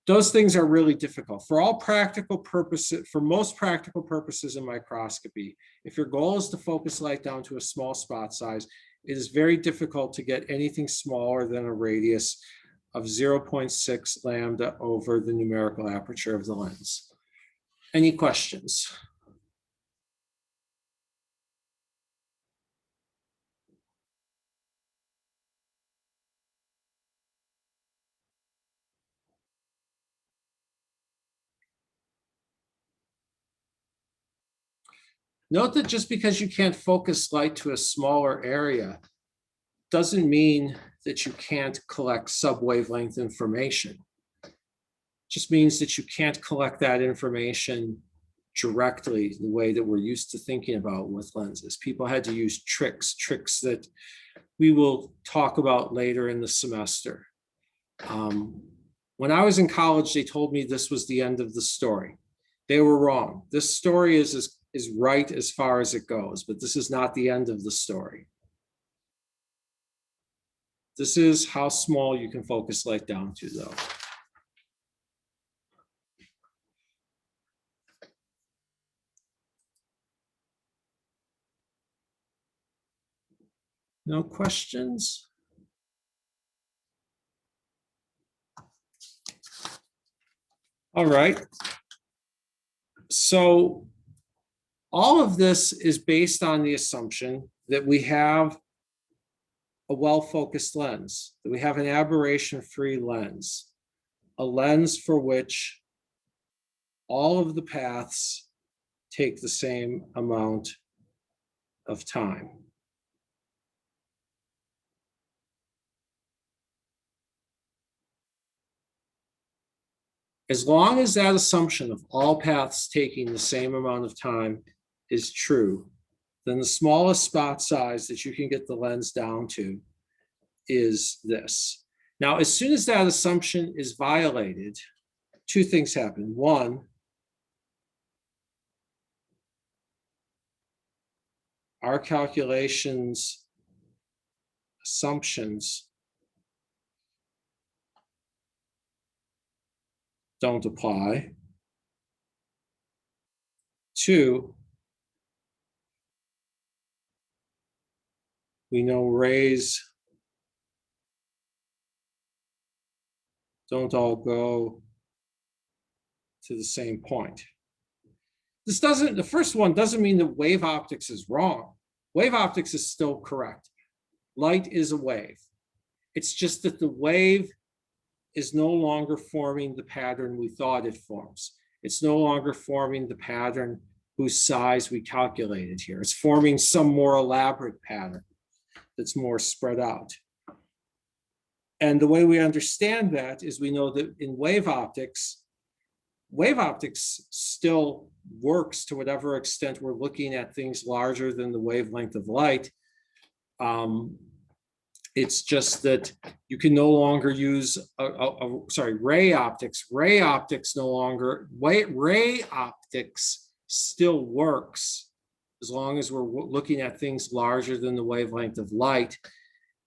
those things are really difficult. For all practical purposes, for most practical purposes in microscopy, if your goal is to focus light down to a small spot size, it is very difficult to get anything smaller than a radius of 0.6 lambda over the numerical aperture of the lens. Any questions? Note that just because you can't focus light to a smaller area doesn't mean that you can't collect sub-wavelength information. It just means that you can't collect that information directly the way that we're used to thinking about with lenses. People had to use tricks that we will talk about later in the semester. When I was in college, they told me this was the end of the story. They were wrong. This story is right as far as it goes, but this is not the end of the story. This is how small you can focus light down to, though. No questions? All right. So all of this is based on the assumption that we have a well-focused lens, that we have an aberration-free lens, a lens for which all of the paths take the same amount of time. As long as that assumption of all paths taking the same amount of time is true, then the smallest spot size that you can get the lens down to is this. Now, as soon as that assumption is violated, two things happen. One, our calculations, assumptions don't apply. Two, we know rays don't all go to the same point. This doesn't, the first one doesn't mean that wave optics is wrong. Wave optics is still correct. Light is a wave. It's just that the wave is no longer forming the pattern we thought it forms. It's no longer forming the pattern whose size we calculated here. It's forming some more elaborate pattern that's more spread out. And the way we understand that is we know that in wave optics still works to whatever extent we're looking at things larger than the wavelength of light. It's just that you can no longer use, ray optics. Ray optics no longer, ray optics still works as long as we're looking at things larger than the wavelength of light.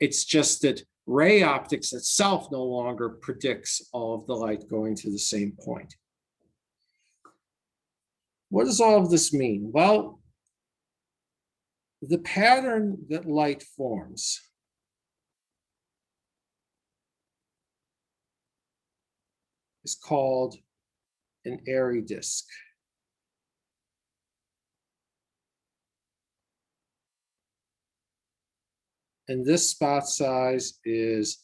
It's just that ray optics itself no longer predicts all of the light going to the same point. What does all of this mean? Well, the pattern that light forms is called an Airy disk. And this spot size is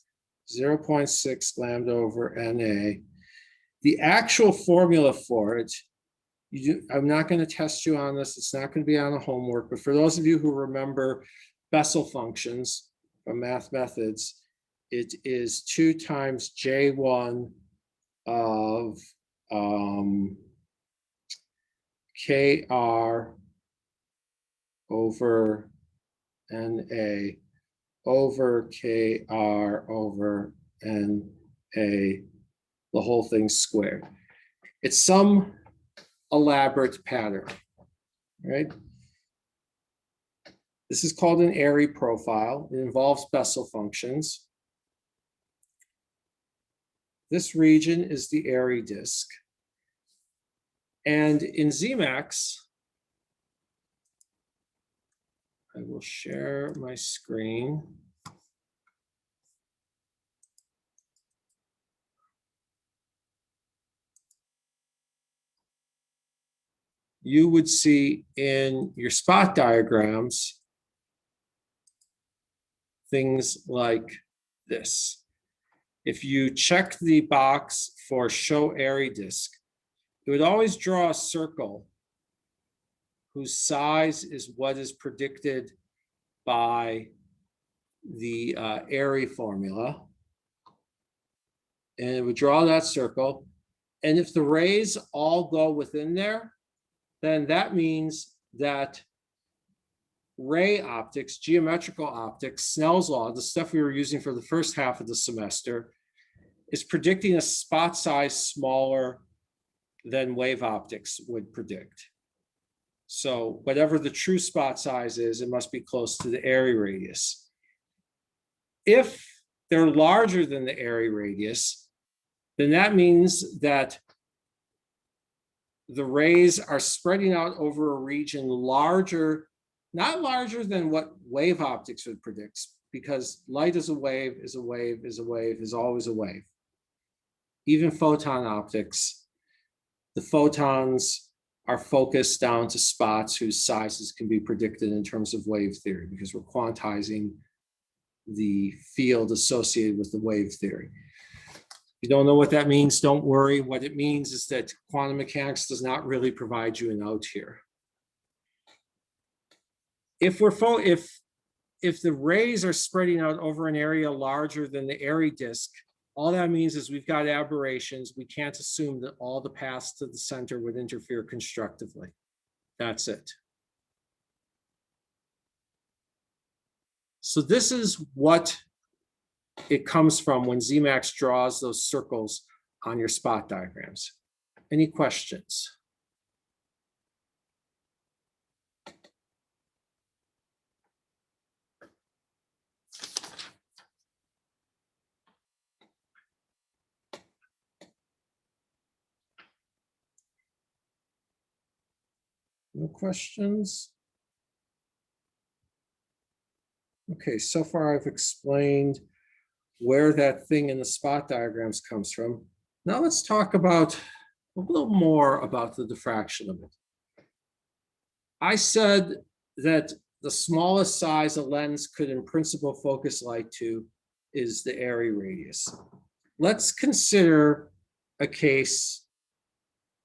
0.6 lambda over NA. The actual formula for it, I'm not going to test you on this. It's not going to be on the homework, but for those of you who remember Bessel functions from math methods, it is 2 times J1 of KR over NA over KR over NA, the whole thing squared. It's some elaborate pattern, right? This is called an Airy profile. It involves Bessel functions. This region is the Airy disk. And in Zemax, I will share my screen. You would see in your spot diagrams things like this. If you check the box for show Airy disk, it would always draw a circle whose size is what is predicted by the Airy formula. And it would draw that circle. And if the rays all go within there, then that means that ray optics, geometrical optics, Snell's law, the stuff we were using for the first half of the semester, is predicting a spot size smaller than wave optics would predict. So whatever the true spot size is, it must be close to the Airy radius. If they're larger than the Airy radius, then that means that the rays are spreading out over a region larger, not larger than what wave optics would predict, because light is a wave, is a wave, is a wave, is always a wave. Even photon optics, the photons are focused down to spots whose sizes can be predicted in terms of wave theory, because we're quantizing the field associated with the wave theory. If you don't know what that means, don't worry. What it means is that quantum mechanics does not really provide you an out here. If the rays are spreading out over an area larger than the Airy disk, all that means is we've got aberrations. We can't assume that all the paths to the center would interfere constructively. That's it. So this is what it comes from when Zemax draws those circles on your spot diagrams. Any questions? No questions? Okay, so far I've explained where that thing in the spot diagrams comes from. Now let's talk about a little more about the diffraction limit. I said that the smallest size a lens could in principle focus light to is the Airy radius. Let's consider a case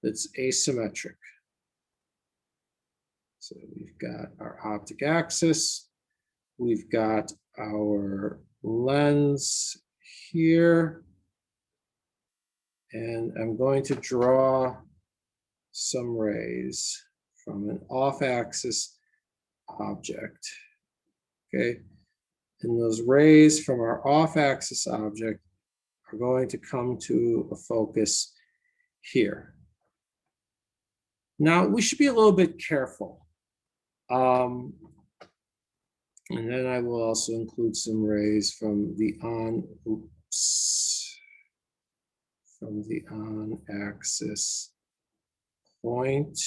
that's asymmetric. So we've got our optic axis, we've got our lens here, and I'm going to draw some rays from an off-axis object, okay? And those rays from our off-axis object are going to come to a focus here. Now, we should be a little bit careful. And then I will also include some rays from the on-axis point.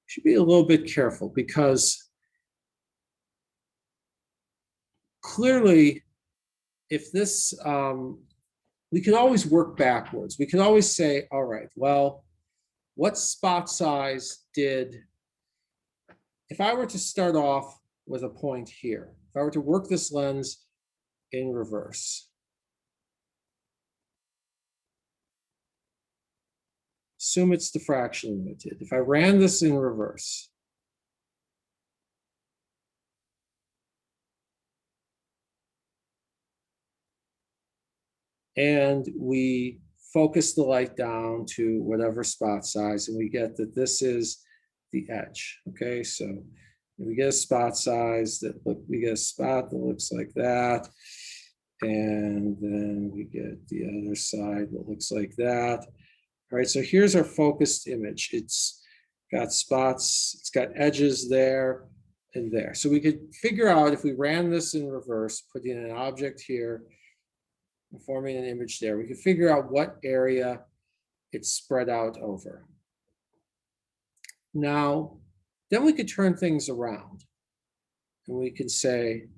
Should be a little bit careful because clearly, if this, we could always work backwards. We could always say, all right, well, what spot size did, if I were to start off with a point here, if I were to work this lens in reverse, assume it's diffraction limited. If I ran this in reverse, and we focus the light down to whatever spot size, and we get that this is the edge, okay? So we get a spot size that we get a spot that looks like that, and then we get the other side that looks like that. All right, so here's our focused image. It's got spots, it's got edges there and there. So we could figure out if we ran this in reverse, putting an object here, forming an image there, we could figure out what area it's spread out over. Now, then we could turn things around and we could say,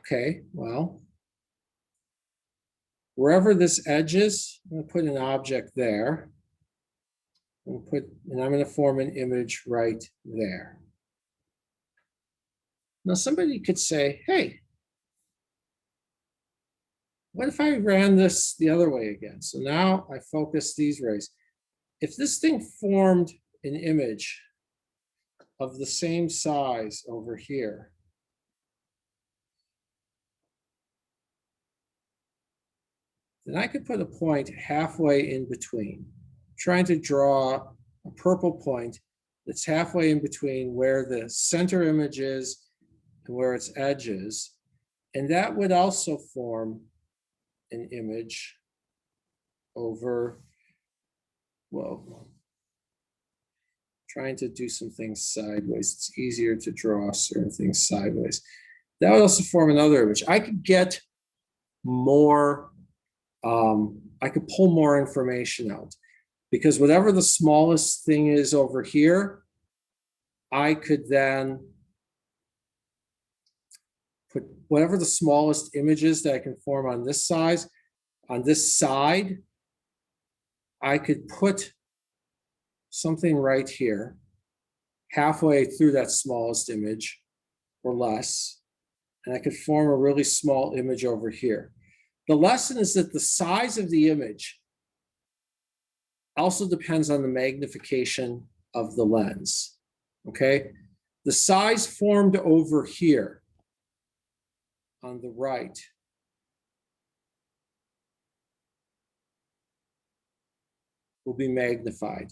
okay, well, wherever this edge is, I'm going to put an object there and I'm going to form an image right there. Now, somebody could say, hey, what if I ran this the other way again? So now I focus these rays. If this thing formed an image of the same size over here, then I could put a point halfway in between, trying to draw a purple point that's halfway in between where the center image is and where its edge is. And that would also form an image over, whoa, trying to do some things sideways. It's easier to draw certain things sideways. That would also form another image. I could get more, I could pull more information out, because whatever the smallest thing is over here, I could then put whatever the smallest image is that I can form on this size, on this side, I could put something right here, halfway through that smallest image or less, and I could form a really small image over here. The lesson is that the size of the image also depends on the magnification of the lens, okay? The size formed over here on the right will be magnified.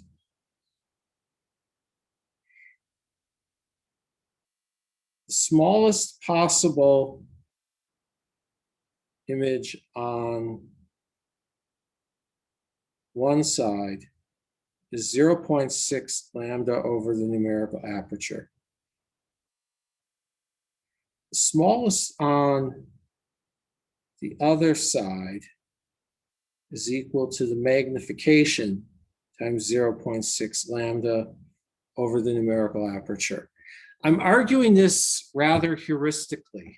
The smallest possible image on one side is 0.6 lambda over the numerical aperture. The smallest on the other side is equal to the magnification times 0.6 lambda over the numerical aperture. I'm arguing this rather heuristically.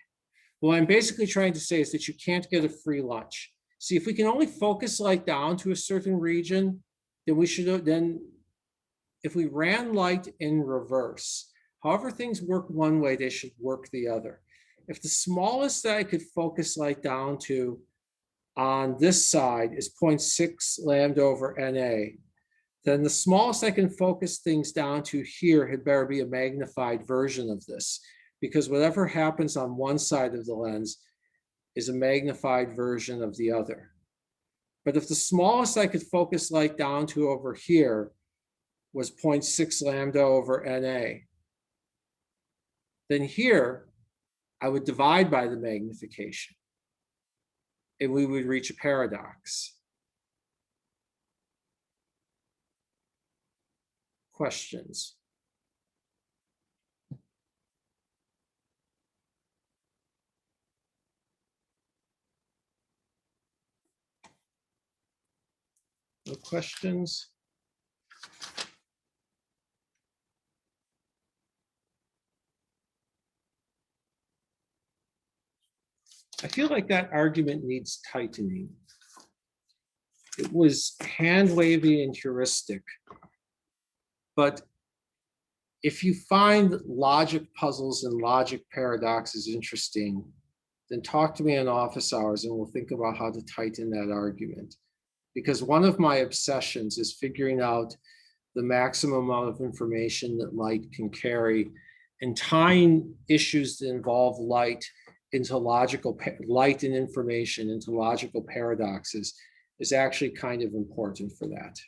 What I'm basically trying to say is that you can't get a free lunch. See, if we can only focus light down to a certain region, then we should, then if we ran light in reverse, however things work one way, they should work the other. If the smallest that I could focus light down to on this side is 0.6 lambda over NA, then the smallest I can focus things down to here had better be a magnified version of this, because whatever happens on one side of the lens is a magnified version of the other. But if the smallest I could focus light down to over here was 0.6 lambda over NA, then here I would divide by the magnification and we would reach a paradox. Questions? No questions? I feel like that argument needs tightening. It was hand wavy and heuristic, but if you find logic puzzles and logic paradoxes interesting, then talk to me in office hours and we'll think about how to tighten that argument. Because one of my obsessions is figuring out the maximum amount of information that light can carry, and tying issues that involve light into logical, light and information into logical paradoxes is actually kind of important for that.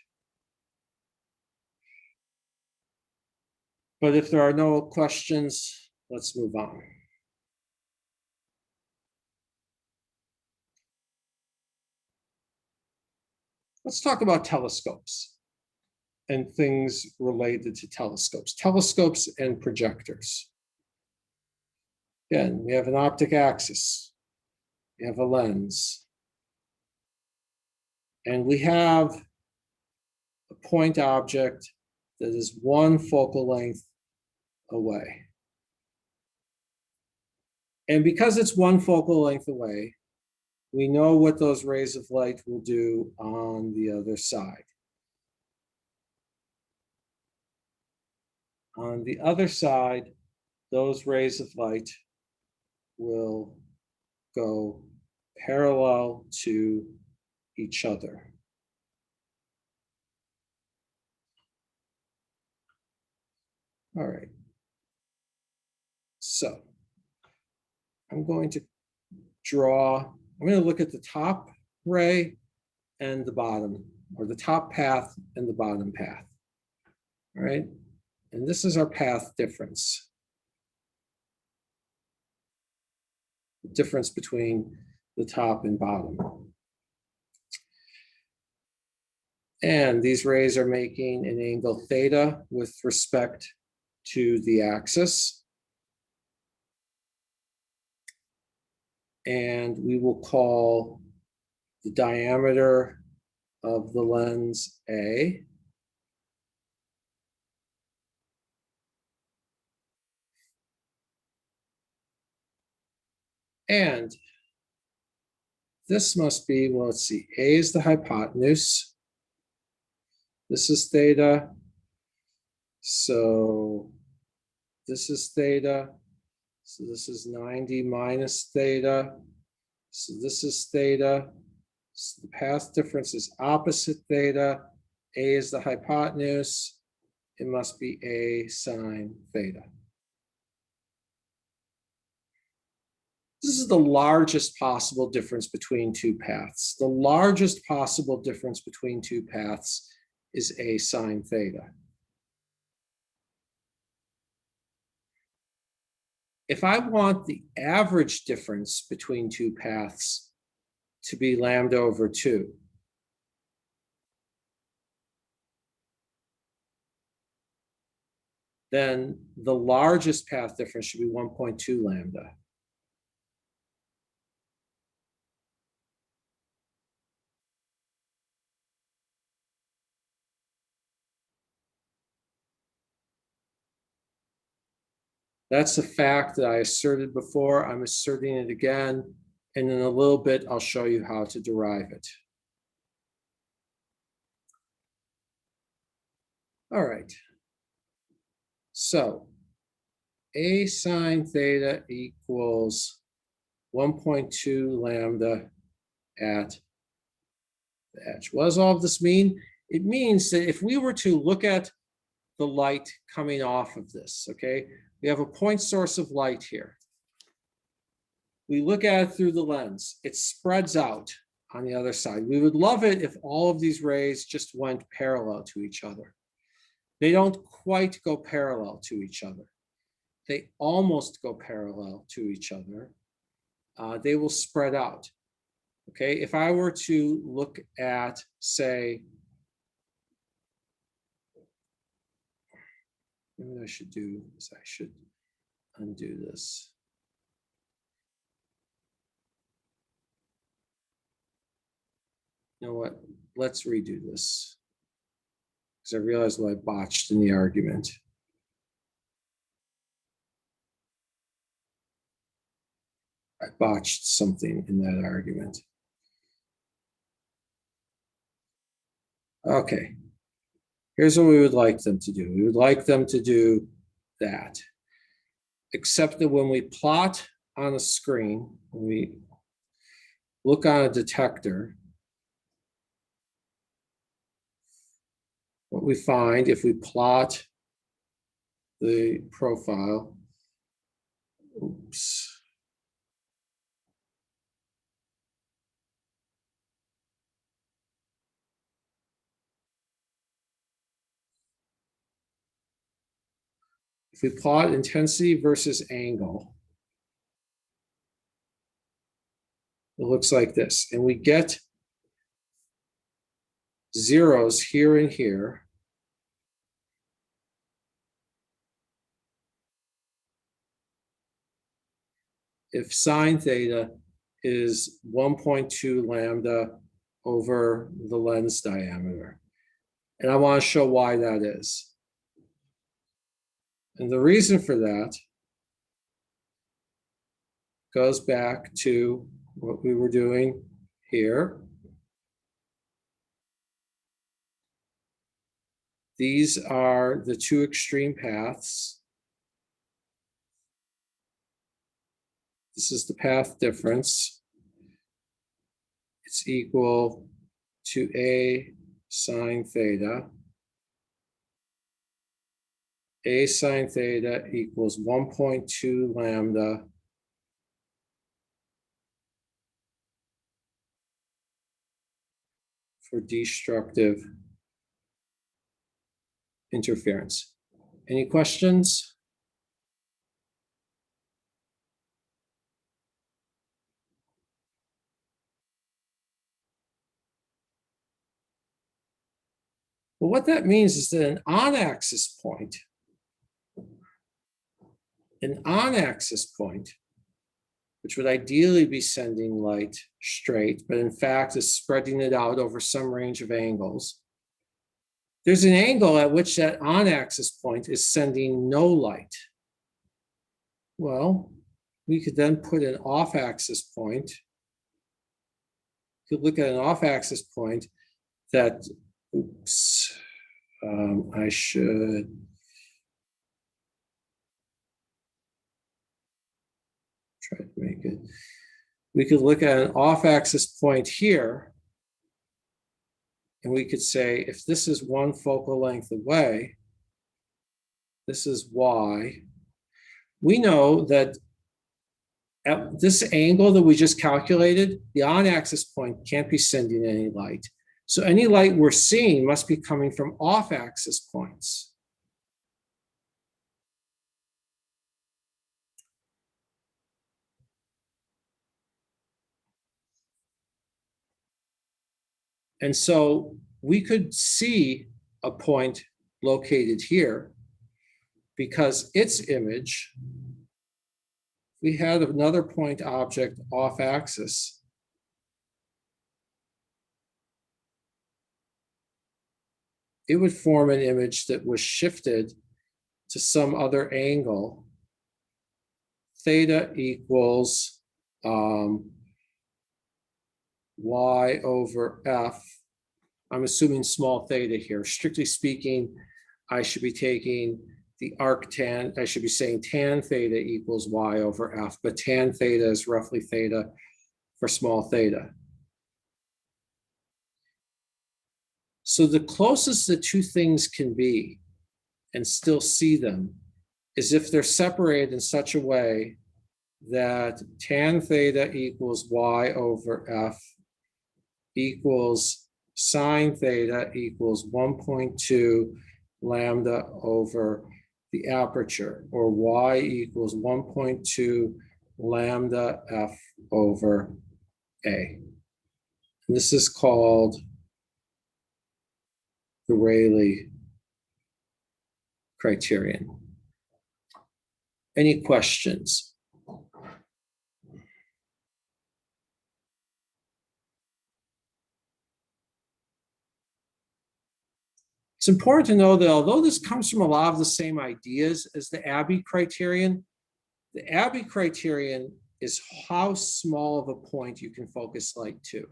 But if there are no questions, let's move on. Let's talk about telescopes and things related to telescopes, telescopes and projectors. Again, we have an optic axis, we have a lens, and we have a point object that is one focal length away. And because it's one focal length away, we know what those rays of light will do on the other side. On the other side, those rays of light will go parallel to each other. All right. So I'm going to I'm going to look at the top ray and the bottom, or the top path and the bottom path. All right. And this is our path difference. the difference between the top and bottom. And these rays are making an angle theta with respect to the axis. And we will call the diameter of the lens A. And this must be, well, let's see, A is the hypotenuse. This is theta. So this is theta. So this is 90 minus theta. So this is theta. So the path difference is opposite theta. A is the hypotenuse. It must be A sine theta. This is the largest possible difference between two paths. The largest possible difference between two paths is A sine theta. If I want the average difference between two paths to be lambda over 2, then the largest path difference should be 1.2 lambda. That's a fact that I asserted before. I'm asserting it again. And in a little bit, I'll show you how to derive it. All right. So A sine theta equals 1.2 lambda at the edge. What does all of this mean? It means that if we were to look at the light coming off of this, okay, we have a point source of light here. We look at it through the lens. It spreads out on the other side. We would love it if all of these rays just went parallel to each other. They don't quite go parallel to each other. They almost go parallel to each other. They will spread out. Okay, if I were to look at, say, what I should do is I should undo this. You know what? Let's redo this because I realized what I botched in the argument. I botched something in that argument. Okay, here's what we would like them to do. We would like them to do that, except that when we plot on a screen, when we look on a detector, what we find if we plot the profile, oops. If we plot intensity versus angle, it looks like this. And we get zeros here and here. If sine theta is 1.2 lambda over the lens diameter. And I want to show why that is. And the reason for that goes back to what we were doing here. These are the two extreme paths. This is the path difference. It's equal to A sine theta. A sine theta equals 1.2 lambda for destructive interference. Any questions? But what that means is that an on-axis point, which would ideally be sending light straight, but in fact is spreading it out over some range of angles. There's an angle at which that on-axis point is sending no light. Well, we could then put an off-axis point. You could look at an off-axis point that, oops, I should. Try to make it. We could look at an off-axis point here, and we could say, if this is one focal length away, this is y. We know that at this angle that we just calculated, the on-axis point can't be sending any light. So any light we're seeing must be coming from off-axis points. And so we could see a point located here because its image, we had another point object off axis. It would form an image that was shifted to some other angle. Theta equals y over f. I'm assuming small theta here. Strictly speaking, I should be taking the arctan, I should be saying tan theta equals y over f, but tan theta is roughly theta for small theta. So the closest the two things can be and still see them is if they're separated in such a way that tan theta equals y over f equals sine theta equals 1.2 lambda over the aperture, or y equals 1.2 lambda f over a. And this is called the Rayleigh criterion. Any questions? It's important to know that although this comes from a lot of the same ideas as the Abbey criterion, the Abbey criterion is how small of a point you can focus light to.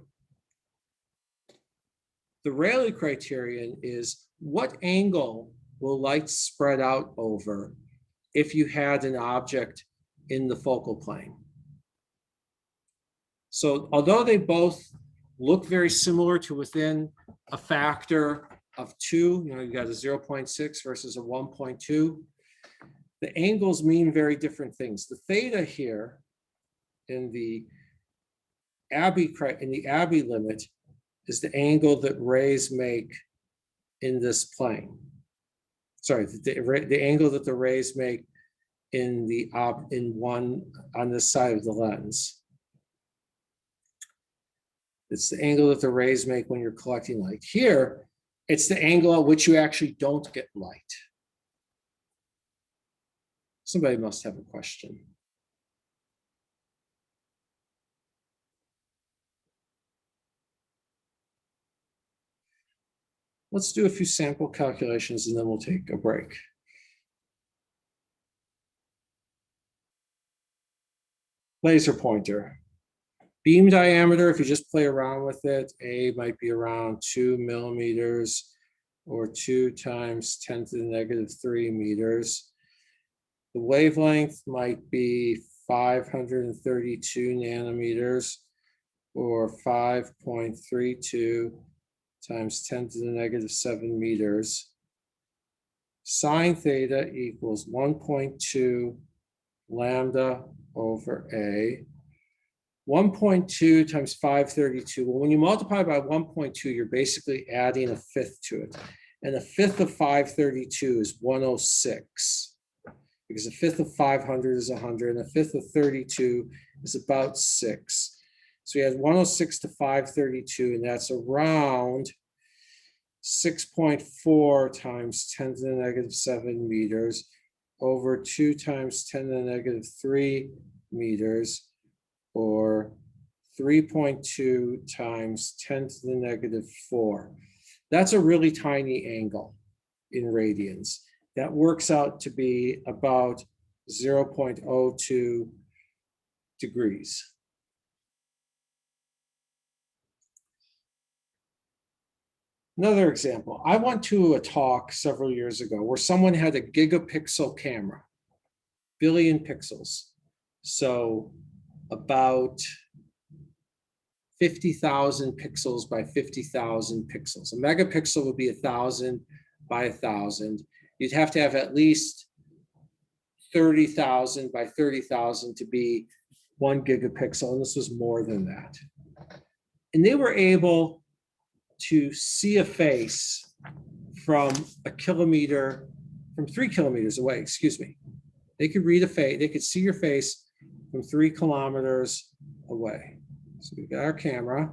The Rayleigh criterion is what angle will light spread out over if you had an object in the focal plane. So although they both look very similar to within a factor of 2, you got a 0.6 versus a 1.2, the angles mean very different things. The theta here in the Abbey limit is the angle that rays make in this plane. Sorry, the angle that the rays make in on this side of the lens. It's the angle that the rays make when you're collecting light. Here, it's the angle at which you actually don't get light. Somebody must have a question. Let's do a few sample calculations and then we'll take a break. Laser pointer. Beam diameter, if you just play around with it, A might be around 2 millimeters or 2 times 10 to the negative 3 meters. The wavelength might be 532 nanometers or 5.32 times 10 to the negative 7 meters. Sine theta equals 1.2 lambda over A. 1.2 times 532. Well, when you multiply by 1.2, you're basically adding a fifth to it. And a fifth of 532 is 106. Because a fifth of 500 is 100, and a fifth of 32 is about 6. So you add 106 to 532, and that's around 6.4 times 10 to the negative 7 meters over 2 times 10 to the negative 3 meters, or 3.2 times 10 to the negative 4. That's a really tiny angle in radians. That works out to be about 0.02 degrees. Another example, I went to a talk several years ago where someone had a gigapixel camera, billion pixels. So about 50,000 pixels by 50,000 pixels. A megapixel would be 1,000 by 1,000. You'd have to have at least 30,000 by 30,000 to be 1 gigapixel, and this was more than that. And they were able to see a face from from 3 kilometers away, excuse me. They could read a face, they could see your face from 3 kilometers away. So we've got our camera,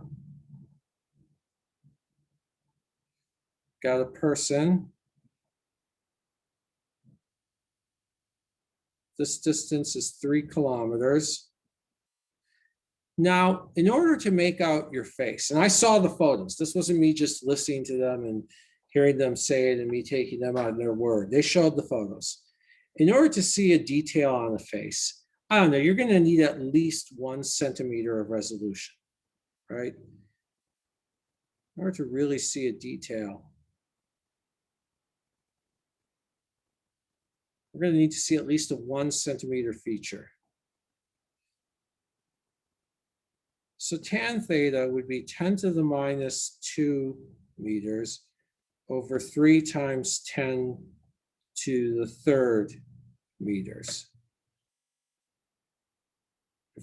got a person. This distance is 3 kilometers. Now, in order to make out your face, and I saw the photos, this wasn't me just listening to them and hearing them say it and me taking them on their word. They showed the photos. In order to see a detail on the face, I don't know, you're going to need at least 1 centimeter of resolution, right? In order to really see a detail, we're going to need to see at least a 1 centimeter feature. So tan theta would be 10 to the minus 2 meters over 3 times 10 to the third meters.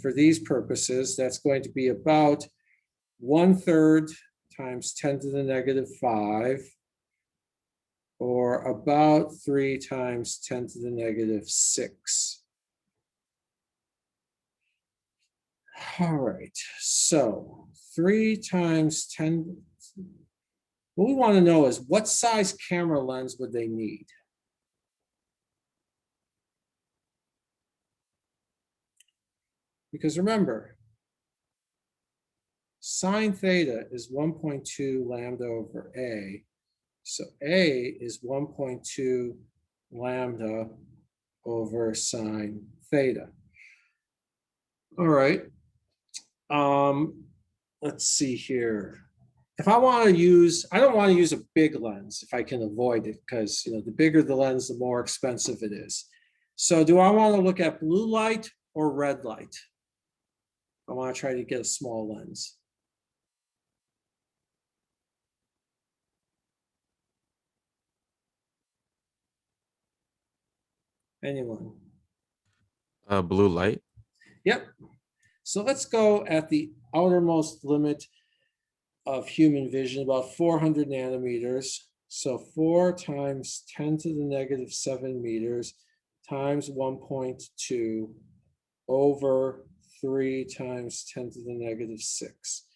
For these purposes, that's going to be about 1/3 times 10 to the negative 5, or about 3 times 10 to the negative 6. All right, so 3 times 10. What we want to know is what size camera lens would they need? Because remember, sine theta is 1.2 lambda over A. So A is 1.2 lambda over sine theta. All right. Let's see here. If I want to use, I don't want to use a big lens if I can avoid it, because the bigger the lens, the more expensive it is. So do I want to look at blue light or red light? I want to try to get a small lens. Anyone? Blue light. Yep. So let's go at the outermost limit of human vision, about 400 nanometers. So 4 times 10 to the negative 7 meters times 1.2 over 3 times 10 to the negative 6.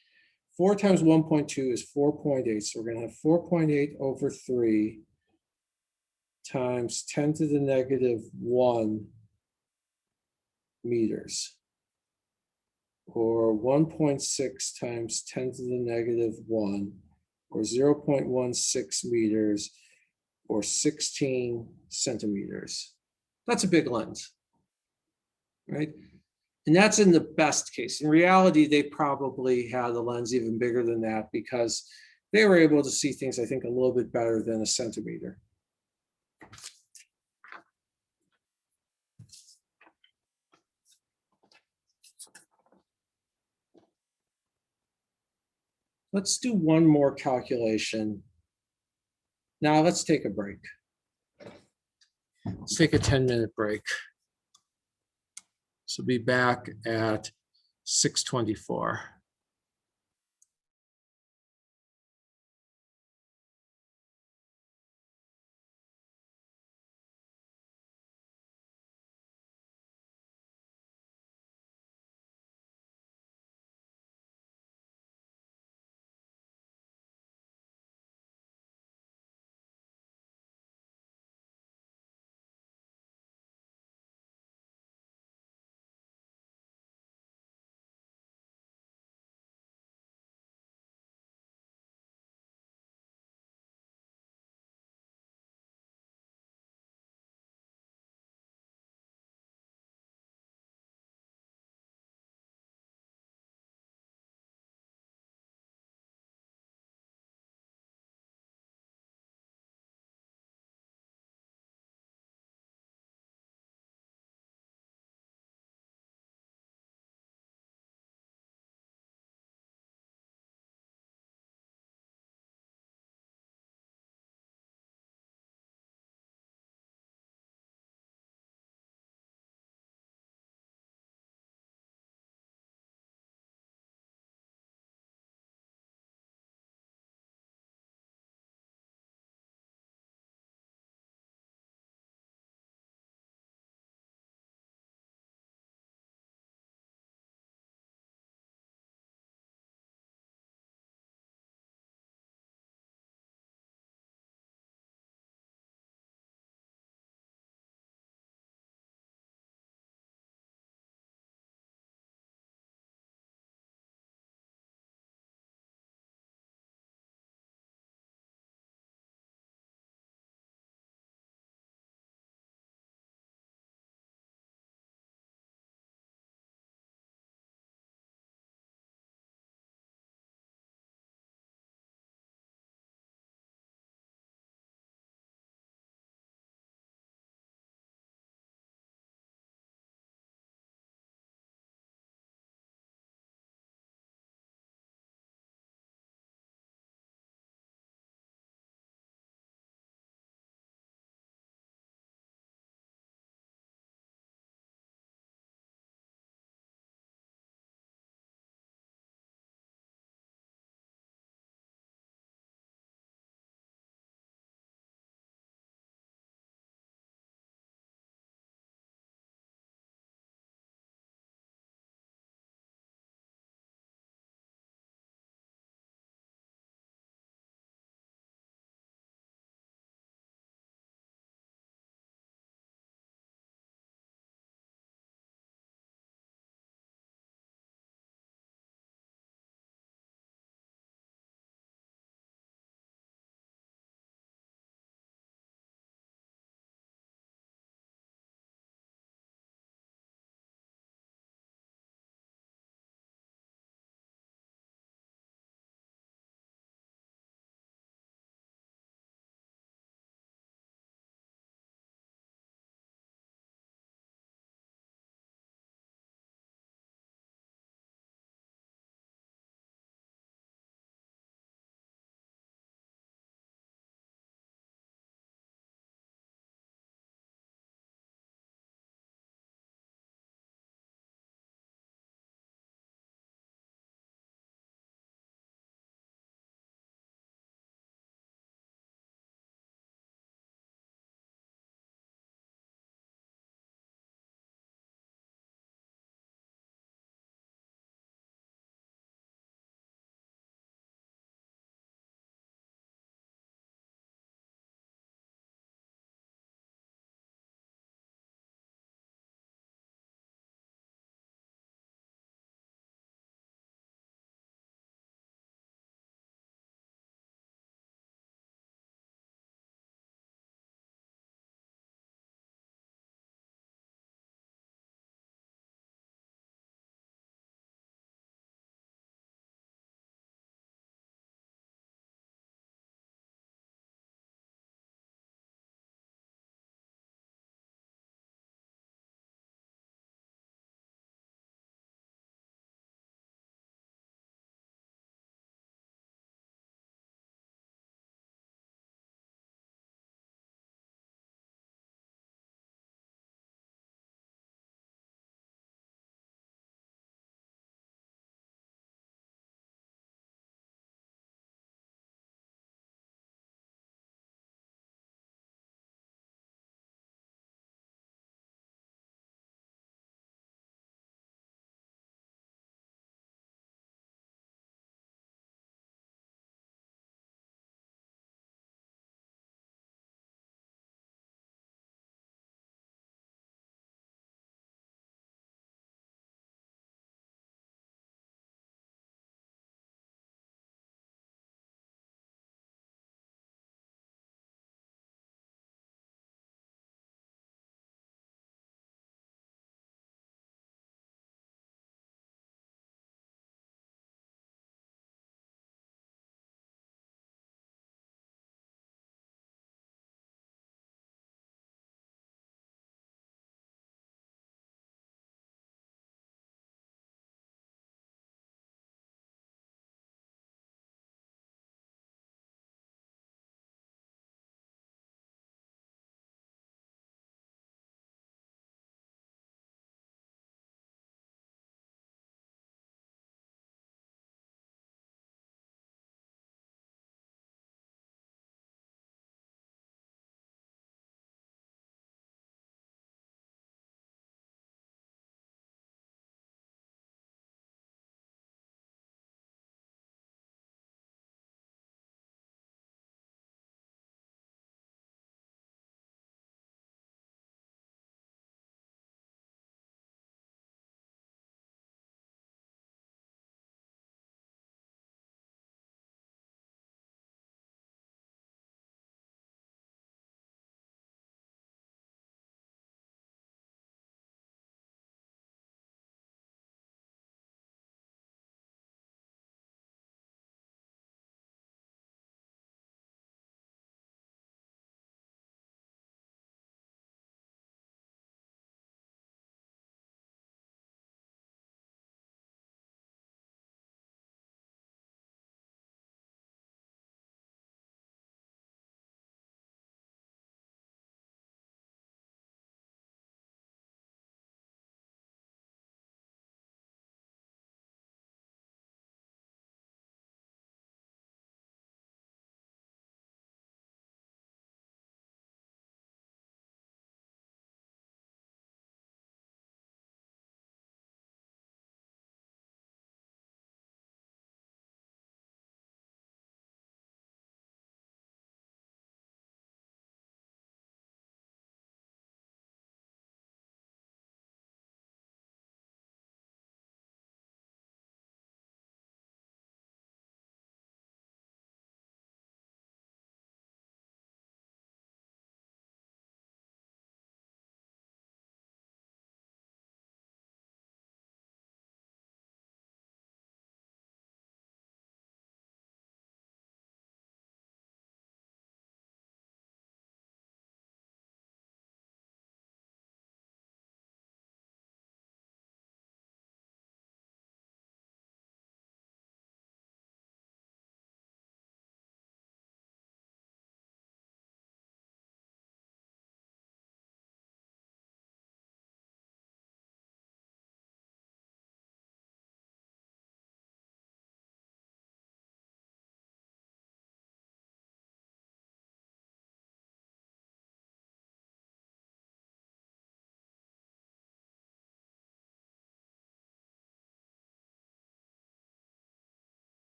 4 times 1.2 is 4.8. So we're going to have 4.8 over 3 times 10 to the negative 1 meters, or 1.6 times 10 to the negative 1, or 0.16 meters, or 16 centimeters. That's a big lens, right? And that's in the best case. In reality, they probably had a lens even bigger than that because they were able to see things, I think, a little bit better than a centimeter. Let's do one more calculation. Now let's take a break. Let's take a 10-minute break. So be back at 6:24.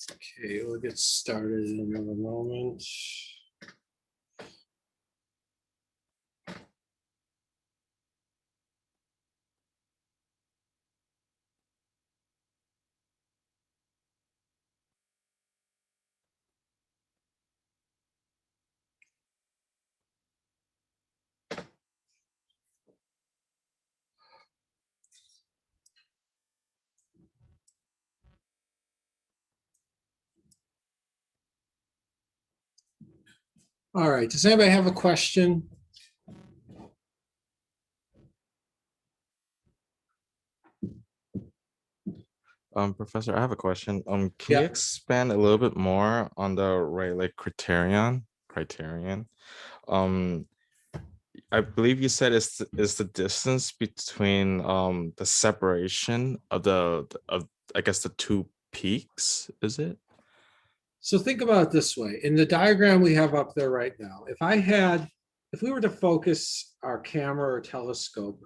Okay, we'll get started in another moment. All right, does anybody have a question? Professor, I have a question. Can Yeah. you expand a little bit more on the Rayleigh criterion? Um, I believe you said it's the distance between the separation of of I guess the two peaks, is it? So think about it this way. In the diagram we have up there right now, if we were to focus our camera or telescope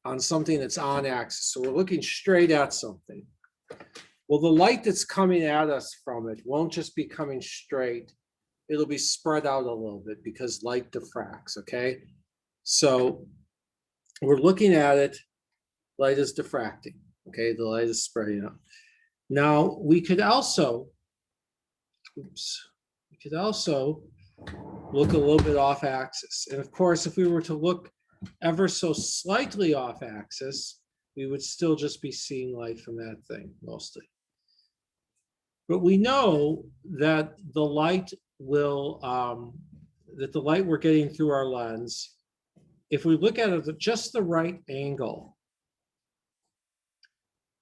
on something that's on axis, so we're looking straight at something. Well, the light that's coming at us from it won't just be coming straight. It'll be spread out a little bit because light diffracts, okay? So we're looking at it, light is diffracting, okay? The light is spreading out. Now, we could also look a little bit off axis. And of course, if we were to look ever so slightly off axis, we would still just be seeing light from that thing mostly. But we know that the light will, that the light we're getting through our lens, if we look at it at just the right angle,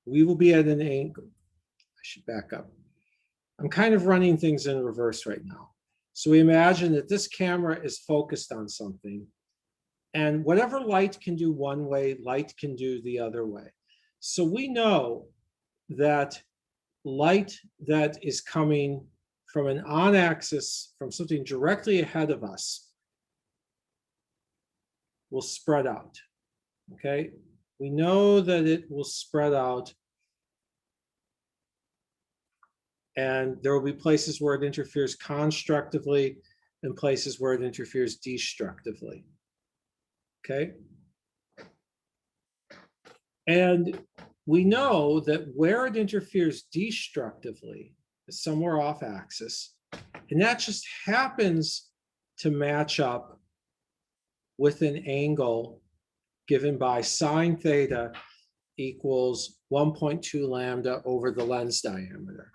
we will be at an angle. I should back up. I'm kind of running things in reverse right now. So we imagine that this camera is focused on something, and whatever light can do one way, light can do the other way. So we know that light that is coming from an on-axis, from something directly ahead of us, will spread out, okay? We know that it will spread out, and there will be places where it interferes constructively and places where it interferes destructively, okay? And we know that where it interferes destructively is somewhere off axis, and that just happens to match up with an angle given by sine theta equals 1.2 lambda over the lens diameter,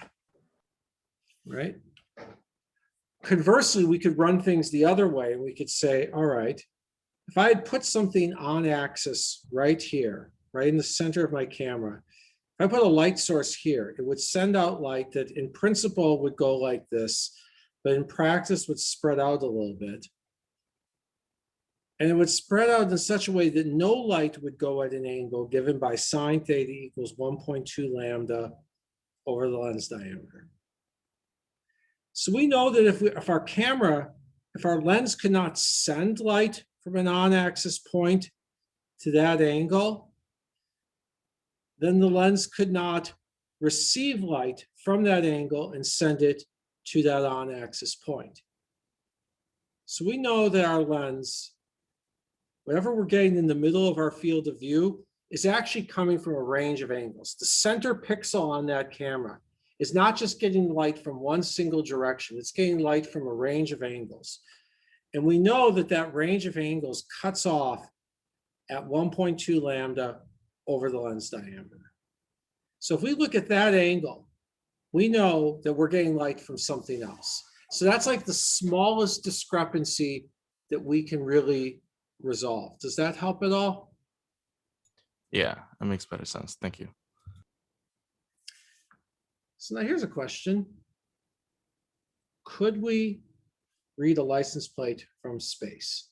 right? Conversely, we could run things the other way, and we could say, all right, if I had put something on axis right here, right in the center of my camera, if I put a light source here, it would send out light that in principle would go like this, but in practice would spread out a little bit. And it would spread out in such a way that no light would go at an angle given by sine theta equals 1.2 lambda over the lens diameter. So we know that if our lens cannot send light from an on-axis point to that angle, then the lens could not receive light from that angle and send it to that on-axis point. So we know that our lens, whatever we're getting in the middle of our field of view, is actually coming from a range of angles. The center pixel on that camera is not just getting light from one single direction, it's getting light from a range of angles. And we know that that range of angles cuts off at 1.2 lambda over the lens diameter. So if we look at that angle, we know that we're getting light from something else. So that's like the smallest discrepancy that we can really resolve. Does that help at all? Yeah, that makes better sense. Thank you. So now here's a question. Could we read a license plate from space?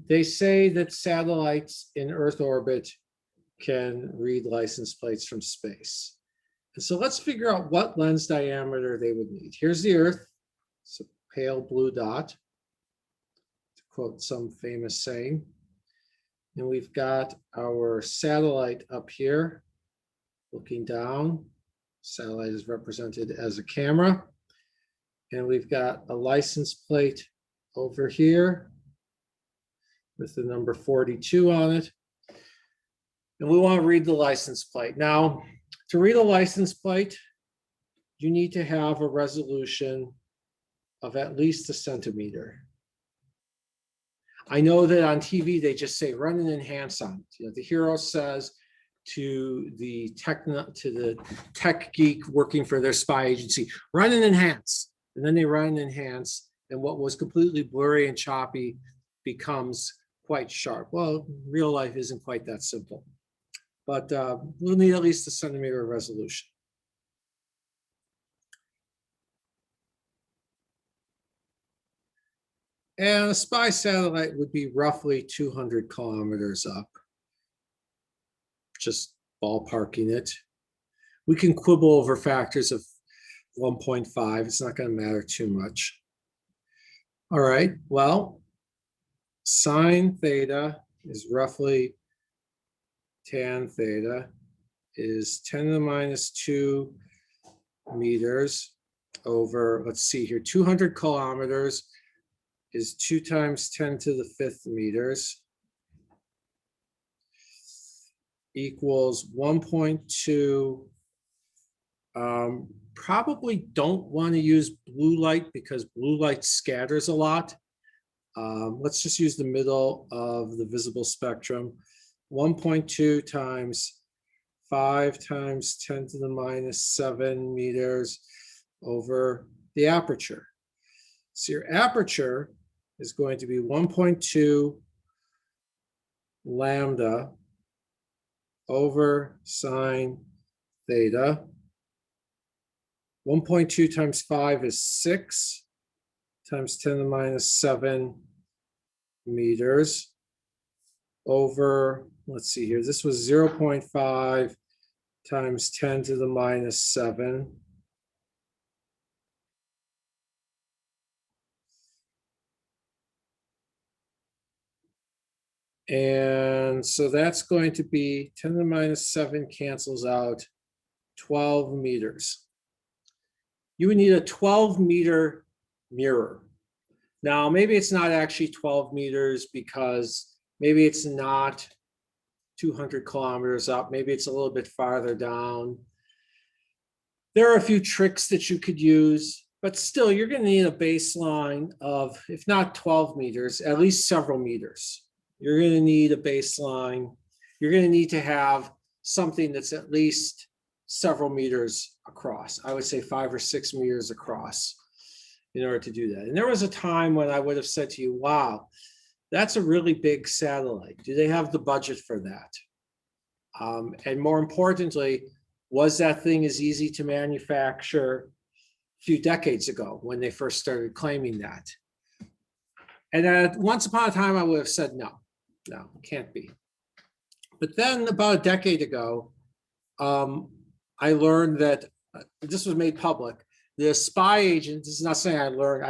They say that satellites in Earth orbit can read license plates from space. And so let's figure out what lens diameter they would need. Here's the Earth. It's a pale blue dot, to quote some famous saying. And we've got our satellite up here looking down. Satellite is represented as a camera. And we've got a license plate over here with the number 42 on it. And we want to read the license plate. Now, to read a license plate, you need to have a resolution of at least a centimeter. I know that on TV, they just say run and enhance on it. You know, the hero says to the tech geek working for their spy agency, run and enhance. And then they run and enhance, and what was completely blurry and choppy becomes quite sharp. Well, real life isn't quite that simple, but we'll need at least a centimeter of resolution. And a spy satellite would be roughly 200 kilometers up, just ballparking it. We can quibble over factors of 1.5. It's not going to matter too much. All right, well, sine theta is roughly tan theta is 10 to the minus 2 meters over, let's see here, 200 kilometers is 2 times 10 to the 5th meters equals 1.2. Probably don't want to use blue light because blue light scatters a lot. Let's just use the middle of the visible spectrum. 1.2 times 5 times 10 to the minus 7 meters over the aperture. So your aperture is going to be 1.2 lambda over sine theta. 1.2 times 5 is 6 times 10 to the minus 7 meters over, let's see here, this was 0.5 times 10 to the minus 7. And so that's going to be 10 to the minus 7 cancels out 12 meters. You would need a 12-meter mirror. Now, maybe it's not actually 12 meters because maybe it's not 200 kilometers up. Maybe it's a little bit farther down. There are a few tricks that you could use, but still you're going to need a baseline of, if not 12 meters, at least several meters. You're going to need a baseline. You're going to need to have something that's at least several meters across. I would say 5 or 6 meters across in order to do that. And there was a time when I would have said to you, wow, that's a really big satellite. Do they have the budget for that? And more importantly, was that thing as easy to manufacture a few decades ago when they first started claiming that? And once upon a time, I would have said, no, can't be. But then about a decade ago, I learned that this was made public. The spy agent, this is not saying I learned,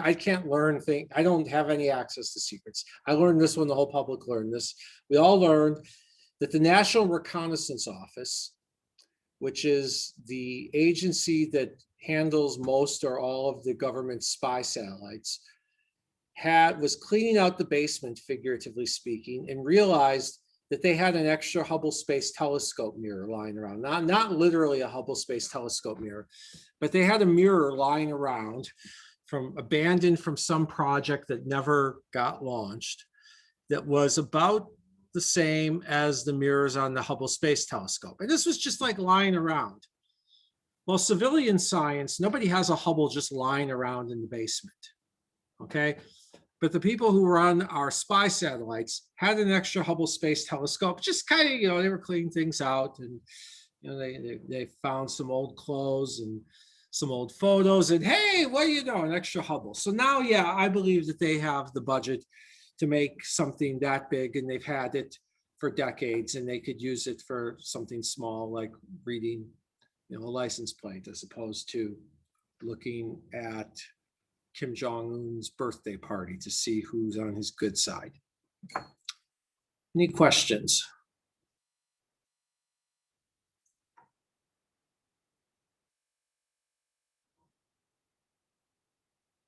I can't learn things, I don't have any access to secrets. I learned this when the whole public learned this. We all learned that the National Reconnaissance Office, which is the agency that handles most or all of the government spy satellites, was cleaning out the basement, figuratively speaking, and realized that they had an extra Hubble Space Telescope mirror lying around. Not literally a Hubble Space Telescope mirror, but they had a mirror lying around abandoned from some project that never got launched that was about the same as the mirrors on the Hubble Space Telescope. And this was just like lying around. Well, civilian science, nobody has a Hubble just lying around in the basement, okay? But the people who run our spy satellites had an extra Hubble Space Telescope, just kind of, they were cleaning things out, and they found some old clothes and some old photos, and hey, what do you know, an extra Hubble. So now, yeah, I believe that they have the budget to make something that big, and they've had it for decades, and they could use it for something small like reading, a license plate, as opposed to looking at Kim Jong-un's birthday party to see who's on his good side. Any questions?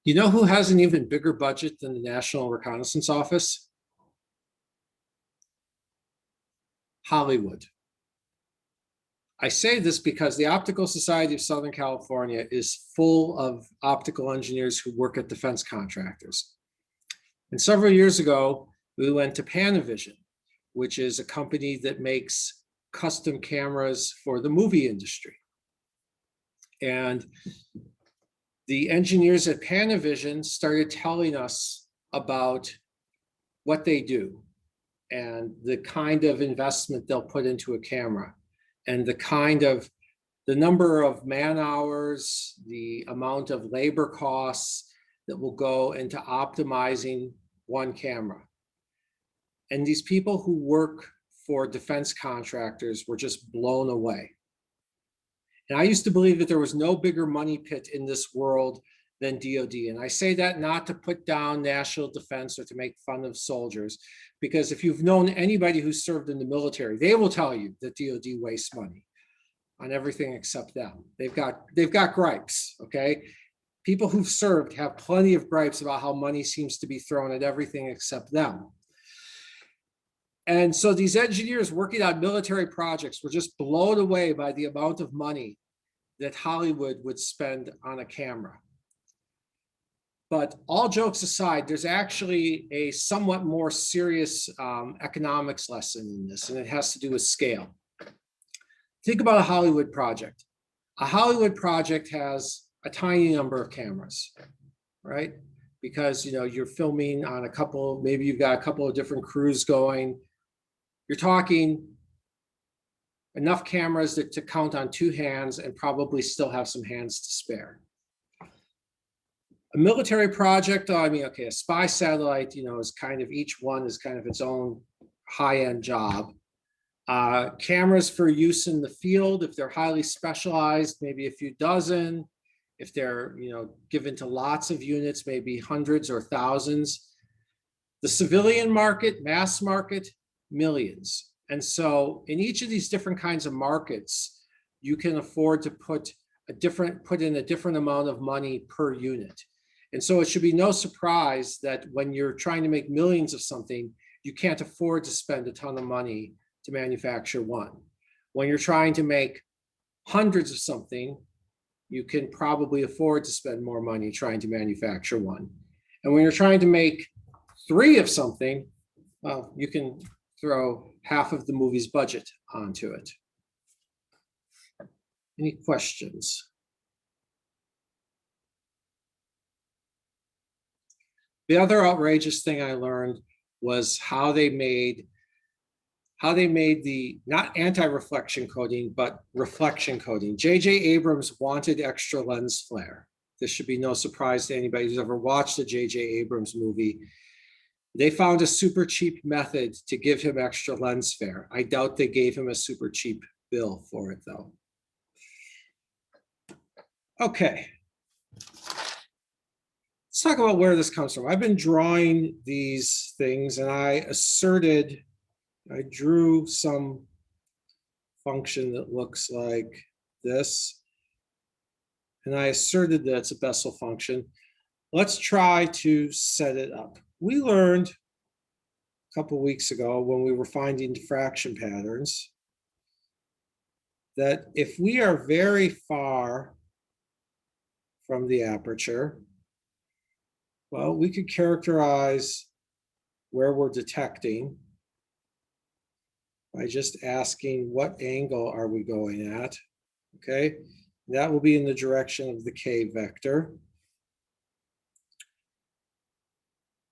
You know who has an even bigger budget than the National Reconnaissance Office? Hollywood. I say this because the Optical Society of Southern California is full of optical engineers who work at defense contractors. And several years ago, we went to Panavision, which is a company that makes custom cameras for the movie industry. And the engineers at Panavision started telling us about what they do and the kind of investment they'll put into a camera and the number of man hours, the amount of labor costs that will go into optimizing one camera. And these people who work for defense contractors were just blown away. And I used to believe that there was no bigger money pit in this world than DoD. And I say that not to put down national defense or to make fun of soldiers, because if you've known anybody who served in the military, they will tell you that DoD wastes money on everything except them. They've got gripes, okay? People who've served have plenty of gripes about how money seems to be thrown at everything except them. And so these engineers working on military projects were just blown away by the amount of money that Hollywood would spend on a camera. But all jokes aside, there's actually a somewhat more serious economics lesson in this, and it has to do with scale. Think about a Hollywood project. A Hollywood project has a tiny number of cameras, right? Because you're filming on maybe you've got a couple of different crews going. You're talking enough cameras to count on two hands and probably still have some hands to spare. A military project, a spy satellite, is kind of, each one is kind of its own high-end job. Cameras for use in the field, if they're highly specialized, maybe a few dozen. If they're, given to lots of units, maybe hundreds or thousands. The civilian market, mass market, millions. And so in each of these different kinds of markets, you can afford to put in a different amount of money per unit. And so it should be no surprise that when you're trying to make millions of something, you can't afford to spend a ton of money to manufacture one. When you're trying to make hundreds of something, you can probably afford to spend more money trying to manufacture one. And when you're trying to make 3 of something, well, you can throw half of the movie's budget onto it. Any questions? The other outrageous thing I learned was how they made the, not anti-reflection coating, but reflection coating. J.J. Abrams wanted extra lens flare. This should be no surprise to anybody who's ever watched a J.J. Abrams movie. They found a super cheap method to give him extra lens flare. I doubt they gave him a super cheap bill for it, though. Okay. Let's talk about where this comes from. I've been drawing these things, and I drew some function that looks like this, and I asserted that it's a Bessel function. Let's try to set it up. We learned a couple weeks ago when we were finding diffraction patterns that if we are very far from the aperture, well, we could characterize where we're detecting by just asking what angle are we going at, okay? That will be in the direction of the K vector.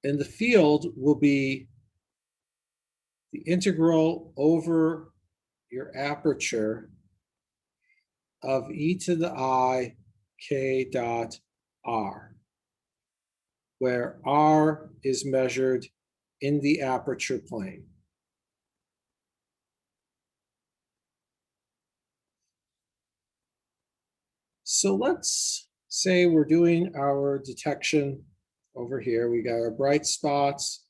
And the field will be the integral over your aperture of e to the I k dot r, where r is measured in the aperture plane. So let's say we're doing our detection over here. We got our bright spots,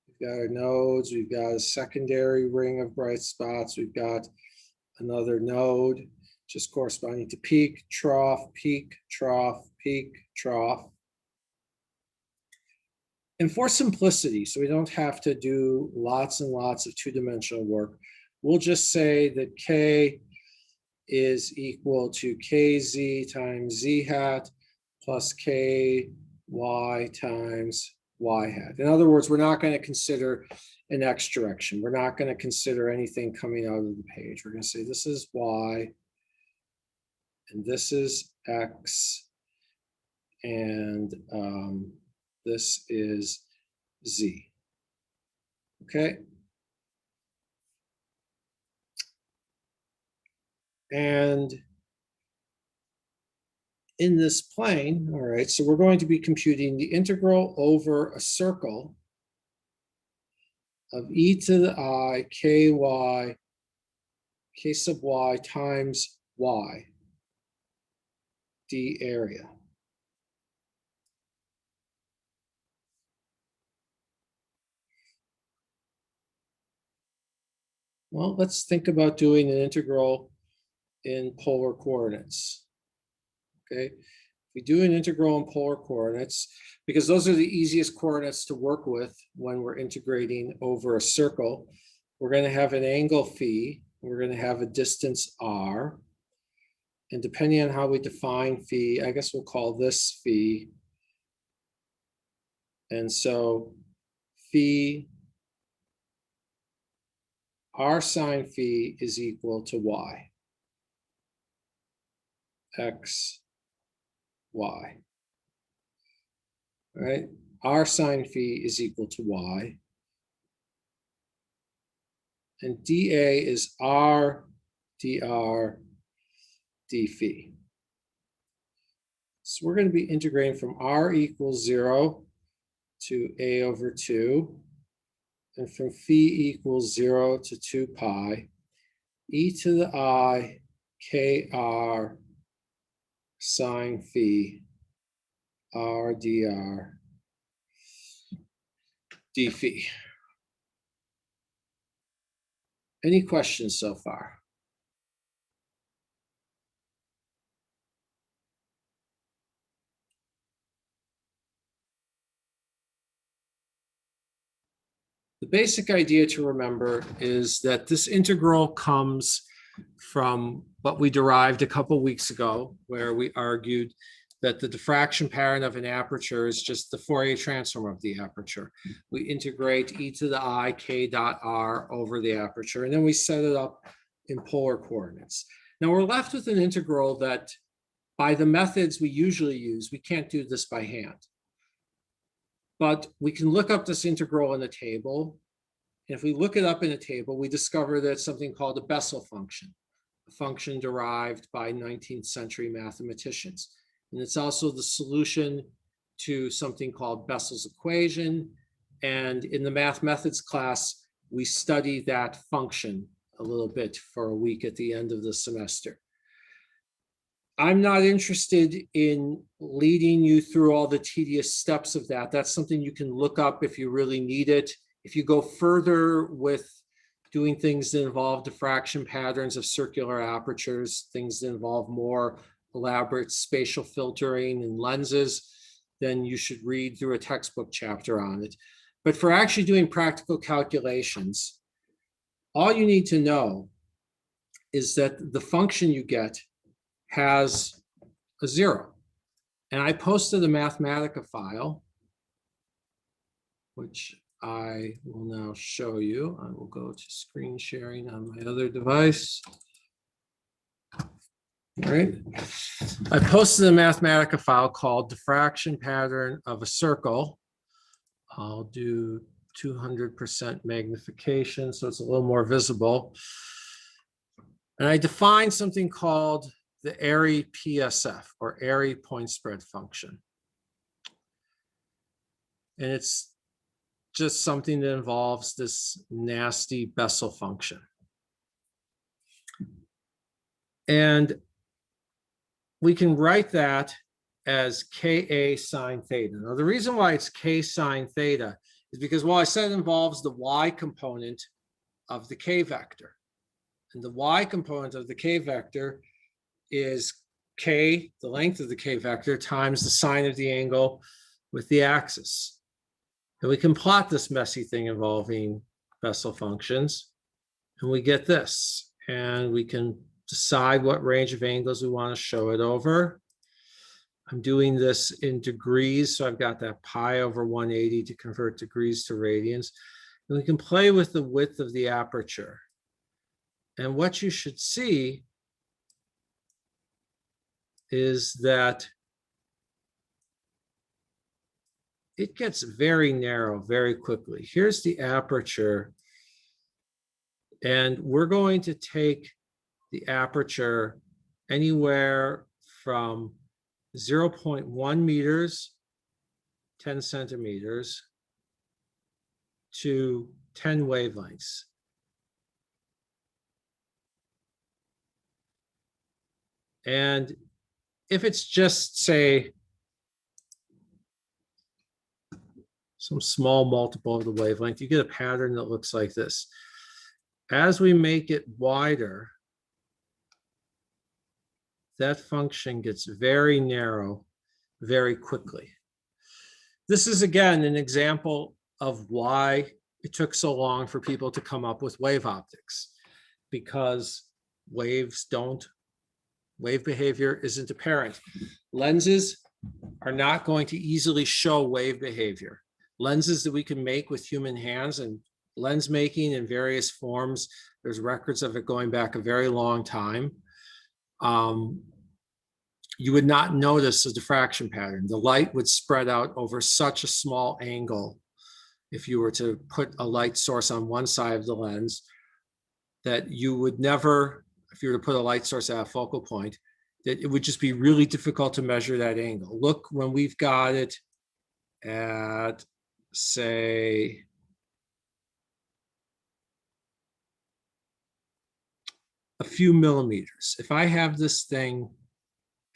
we've got our nodes, we've got a secondary ring of bright spots, we've got another node just corresponding to peak, trough, peak, trough, peak, trough. And for simplicity, so we don't have to do lots and lots of two-dimensional work, we'll just say that K is equal to KZ times Z hat plus KY times Y hat. In other words, we're not going to consider an X direction. We're not going to consider anything coming out of the page. We're going to say this is Y and this is X and this is Z. Okay. And in this plane, all right, so we're going to be computing the integral over a circle of e to the I ky k sub y times y d area. Well, let's think about doing an integral in polar coordinates. Okay, if we do an integral in polar coordinates, because those are the easiest coordinates to work with when we're integrating over a circle, we're going to have an angle phi, we're going to have a distance r, and depending on how we define phi, I guess we'll call this phi. And so phi, r sine phi is equal to y, x, y. All right, r sine phi is equal to y. And dA is r dr d phi. So we're going to be integrating from r equals 0 to a over 2, and from phi equals 0 to 2 pi, e to the I kr sine phi r dr d phi. Any questions so far? The basic idea to remember is that this integral comes from what we derived a couple weeks ago, where we argued that the diffraction pattern of an aperture is just the Fourier transform of the aperture. We integrate e to the I k dot r over the aperture, and then we set it up in polar coordinates. Now we're left with an integral that, by the methods we usually use, we can't do this by hand. But we can look up this integral in a table. And if we look it up in a table, we discover that it's something called a Bessel function, a function derived by 19th century mathematicians. And it's also the solution to something called Bessel's equation. And in the math methods class, we study that function a little bit for a week at the end of the semester. I'm not interested in leading you through all the tedious steps of that. That's something you can look up if you really need it. If you go further with doing things that involve diffraction patterns of circular apertures, things that involve more elaborate spatial filtering and lenses, then you should read through a textbook chapter on it. But for actually doing practical calculations, all you need to know is that the function you get has a 0. And I posted a Mathematica file, which I will now show you. I will go to screen sharing on my other device. All right. I posted a Mathematica file called Diffraction Pattern of a Circle. I'll do 200% magnification, so it's a little more visible. And I defined something called the Airy PSF, or Airy point spread function. And it's just something that involves this nasty Bessel function. And we can write that as Ka sine theta. Now, the reason why it's K sine theta is because, well, I said it involves the y component of the K vector. And the y component of the K vector is K, the length of the K vector, times the sine of the angle with the axis. And we can plot this messy thing involving Bessel functions, and we get this. And we can decide what range of angles we want to show it over. I'm doing this in degrees, so I've got that pi over 180 to convert degrees to radians. And we can play with the width of the aperture. And what you should see is that it gets very narrow very quickly. Here's the aperture. And we're going to take the aperture anywhere from 0.1 meters, 10 centimeters, to 10 wavelengths. And if it's just, say, some small multiple of the wavelength, you get a pattern that looks like this. As we make it wider, that function gets very narrow very quickly. This is, again, an example of why it took so long for people to come up with wave optics, because wave behavior isn't apparent. Lenses are not going to easily show wave behavior. Lenses that we can make with human hands, and lens making in various forms, there's records of it going back a very long time. You would not notice a diffraction pattern. The light would spread out over such a small angle if you were to put a light source on one side of the lens, that you would never, if you were to put a light source at a focal point, that it would just be really difficult to measure that angle. Look, when we've got it at, say, a few millimeters. If I have this thing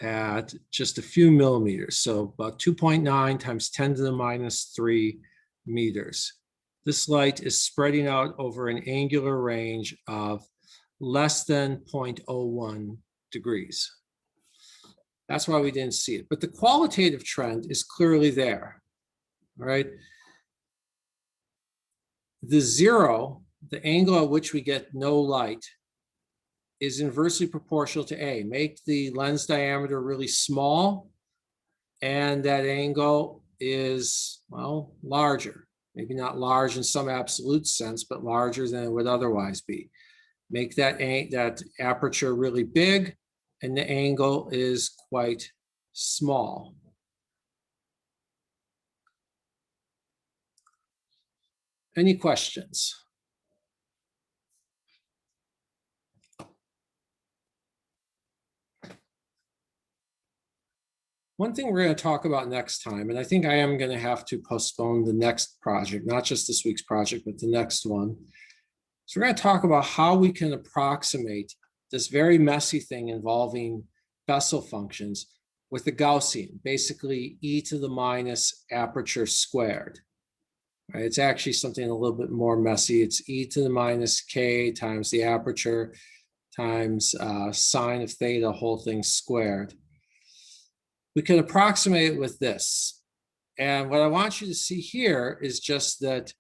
at just a few millimeters, so about 2.9 times 10 to the minus 3 meters, this light is spreading out over an angular range of less than 0.01 degrees. That's why we didn't see it. But the qualitative trend is clearly there, all right? The zero, the angle at which we get no light, is inversely proportional to A. Make the lens diameter really small, and that angle is, well, larger. Maybe not large in some absolute sense, but larger than it would otherwise be. Make that aperture really big, and the angle is quite small. Any questions? One thing we're going to talk about next time, and I think I am going to have to postpone the next project, not just this week's project, but the next one. So we're going to talk about how we can approximate this very messy thing involving Bessel functions with the Gaussian, basically e to the minus aperture squared. Right? It's actually something a little bit more messy. It's e to the minus k times the aperture times sine of theta, whole thing squared. We can approximate it with this. And what I want you to see here is just that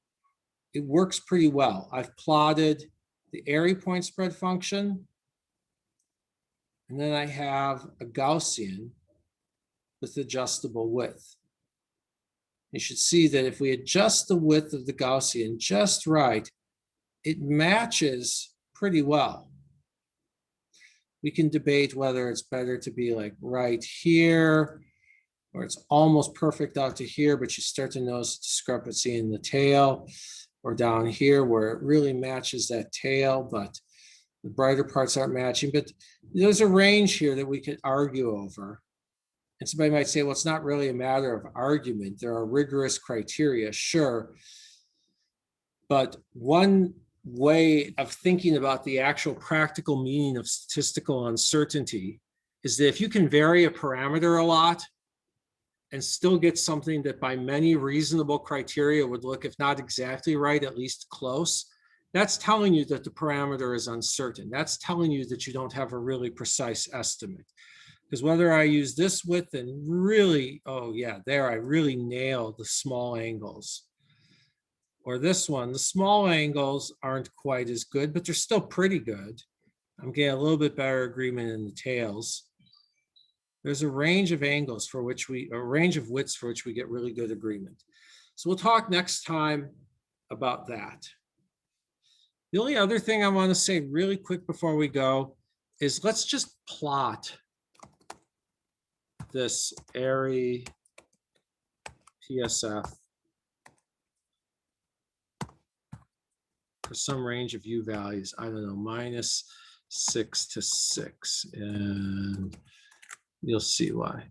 it works pretty well. I've plotted the Airy point spread function, and then I have a Gaussian with adjustable width. You should see that if we adjust the width of the Gaussian just right, it matches pretty well. We can debate whether it's better to be like right here, or it's almost perfect out to here, but you start to notice discrepancy in the tail, or down here where it really matches that tail, but the brighter parts aren't matching. But there's a range here that we could argue over. And somebody might say, well, it's not really a matter of argument. There are rigorous criteria, sure. But one way of thinking about the actual practical meaning of statistical uncertainty is that if you can vary a parameter a lot and still get something that by many reasonable criteria would look, if not exactly right, at least close, that's telling you that the parameter is uncertain. That's telling you that you don't have a really precise estimate. Because whether I use this width and really, oh yeah, there I really nailed the small angles. or this one, the small angles aren't quite as good, but they're still pretty good. I'm getting a little bit better agreement in the tails. There's a range of angles for which a range of widths for which we get really good agreement. So we'll talk next time about that. The only other thing I want to say really quick before we go is let's just plot this Airy PSF for some range of U values. I don't know, -6 to 6, and you'll see why.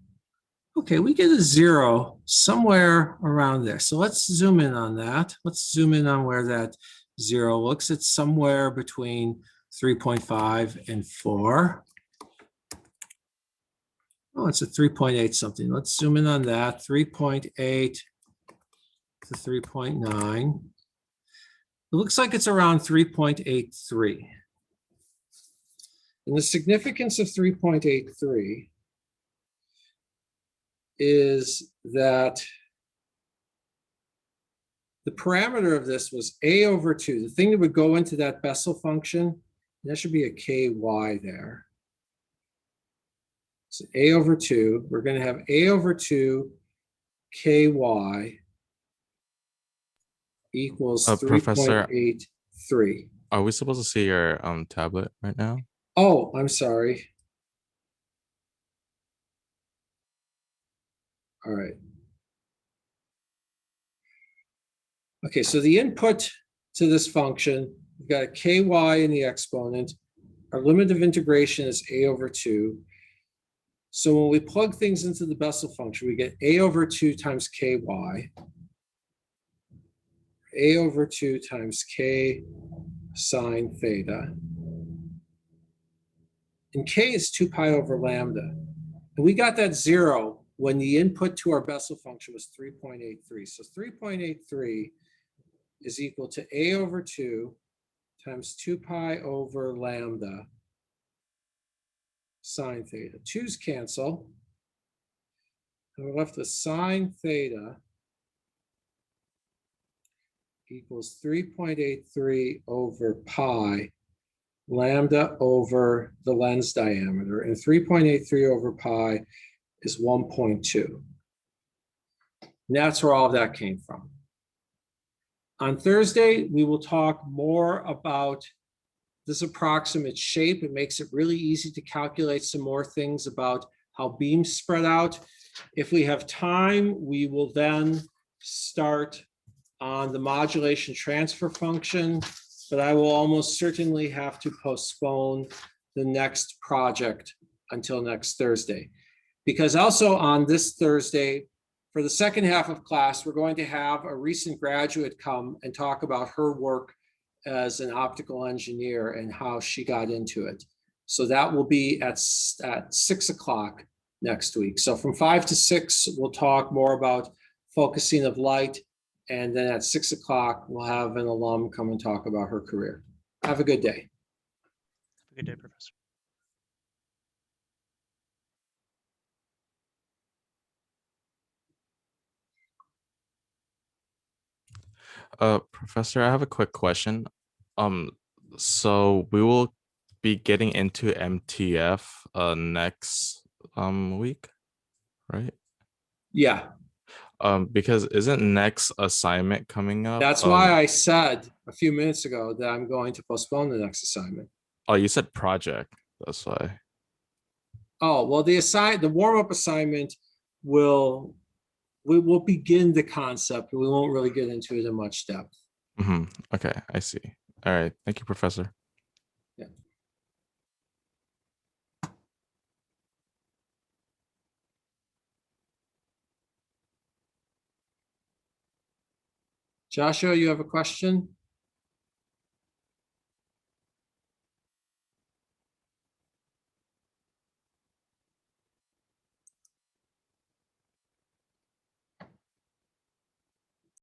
Okay, we get a 0 somewhere around there. So let's zoom in on that. Let's zoom in on where that 0 looks. It's somewhere between 3.5 and 4. Oh, it's a 3.8 something. Let's zoom in on that. 3.8 to 3.9. It looks like it's around 3.83. And the significance of 3.83 is that the parameter of this was a over 2. The thing that would go into that Bessel function, there should be a ky there. So a over 2, we're going to have a over 2 ky equals Professor, 3.83. are we supposed to see your tablet right now? Oh, I'm sorry. All right. Okay, so the input to this function, we've got a ky in the exponent. Our limit of integration is a over 2. So when we plug things into the Bessel function, we get a over 2 times ky, a over 2 times k sine theta. And k is 2 pi over lambda. And we got that 0 when the input to our Bessel function was 3.83. So 3.83 is equal to a over 2 times 2 pi over lambda sine theta. 2's cancel. And we're left with sine theta equals 3.83 over pi lambda over the lens diameter. And 3.83 over pi is 1.2. And that's where all of that came from. On Thursday, we will talk more about this approximate shape. It makes it really easy to calculate some more things about how beams spread out. If we have time, we will then start on the modulation transfer function, but I will almost certainly have to postpone the next project until next Thursday. Because also on this Thursday, for the second half of class, we're going to have a recent graduate come and talk about her work as an optical engineer and how she got into it. So that will be at 6 o'clock next week. So from 5 to 6, we'll talk more about focusing of light. And then at 6 o'clock, we'll have an alum come and talk about her career. Have a good day. Have a good day, Professor. Professor, I have a quick question. So we will be getting into MTF next week, right? Yeah, Because isn't next assignment coming up? that's why I said a few minutes ago that I'm going to postpone the next assignment. Oh, you said project. That's why. Oh, well, the warm-up assignment we will begin the concept. We won't really get into it in much depth. Okay, I see. All right. Thank you, Professor. Yeah. Joshua, you have a question?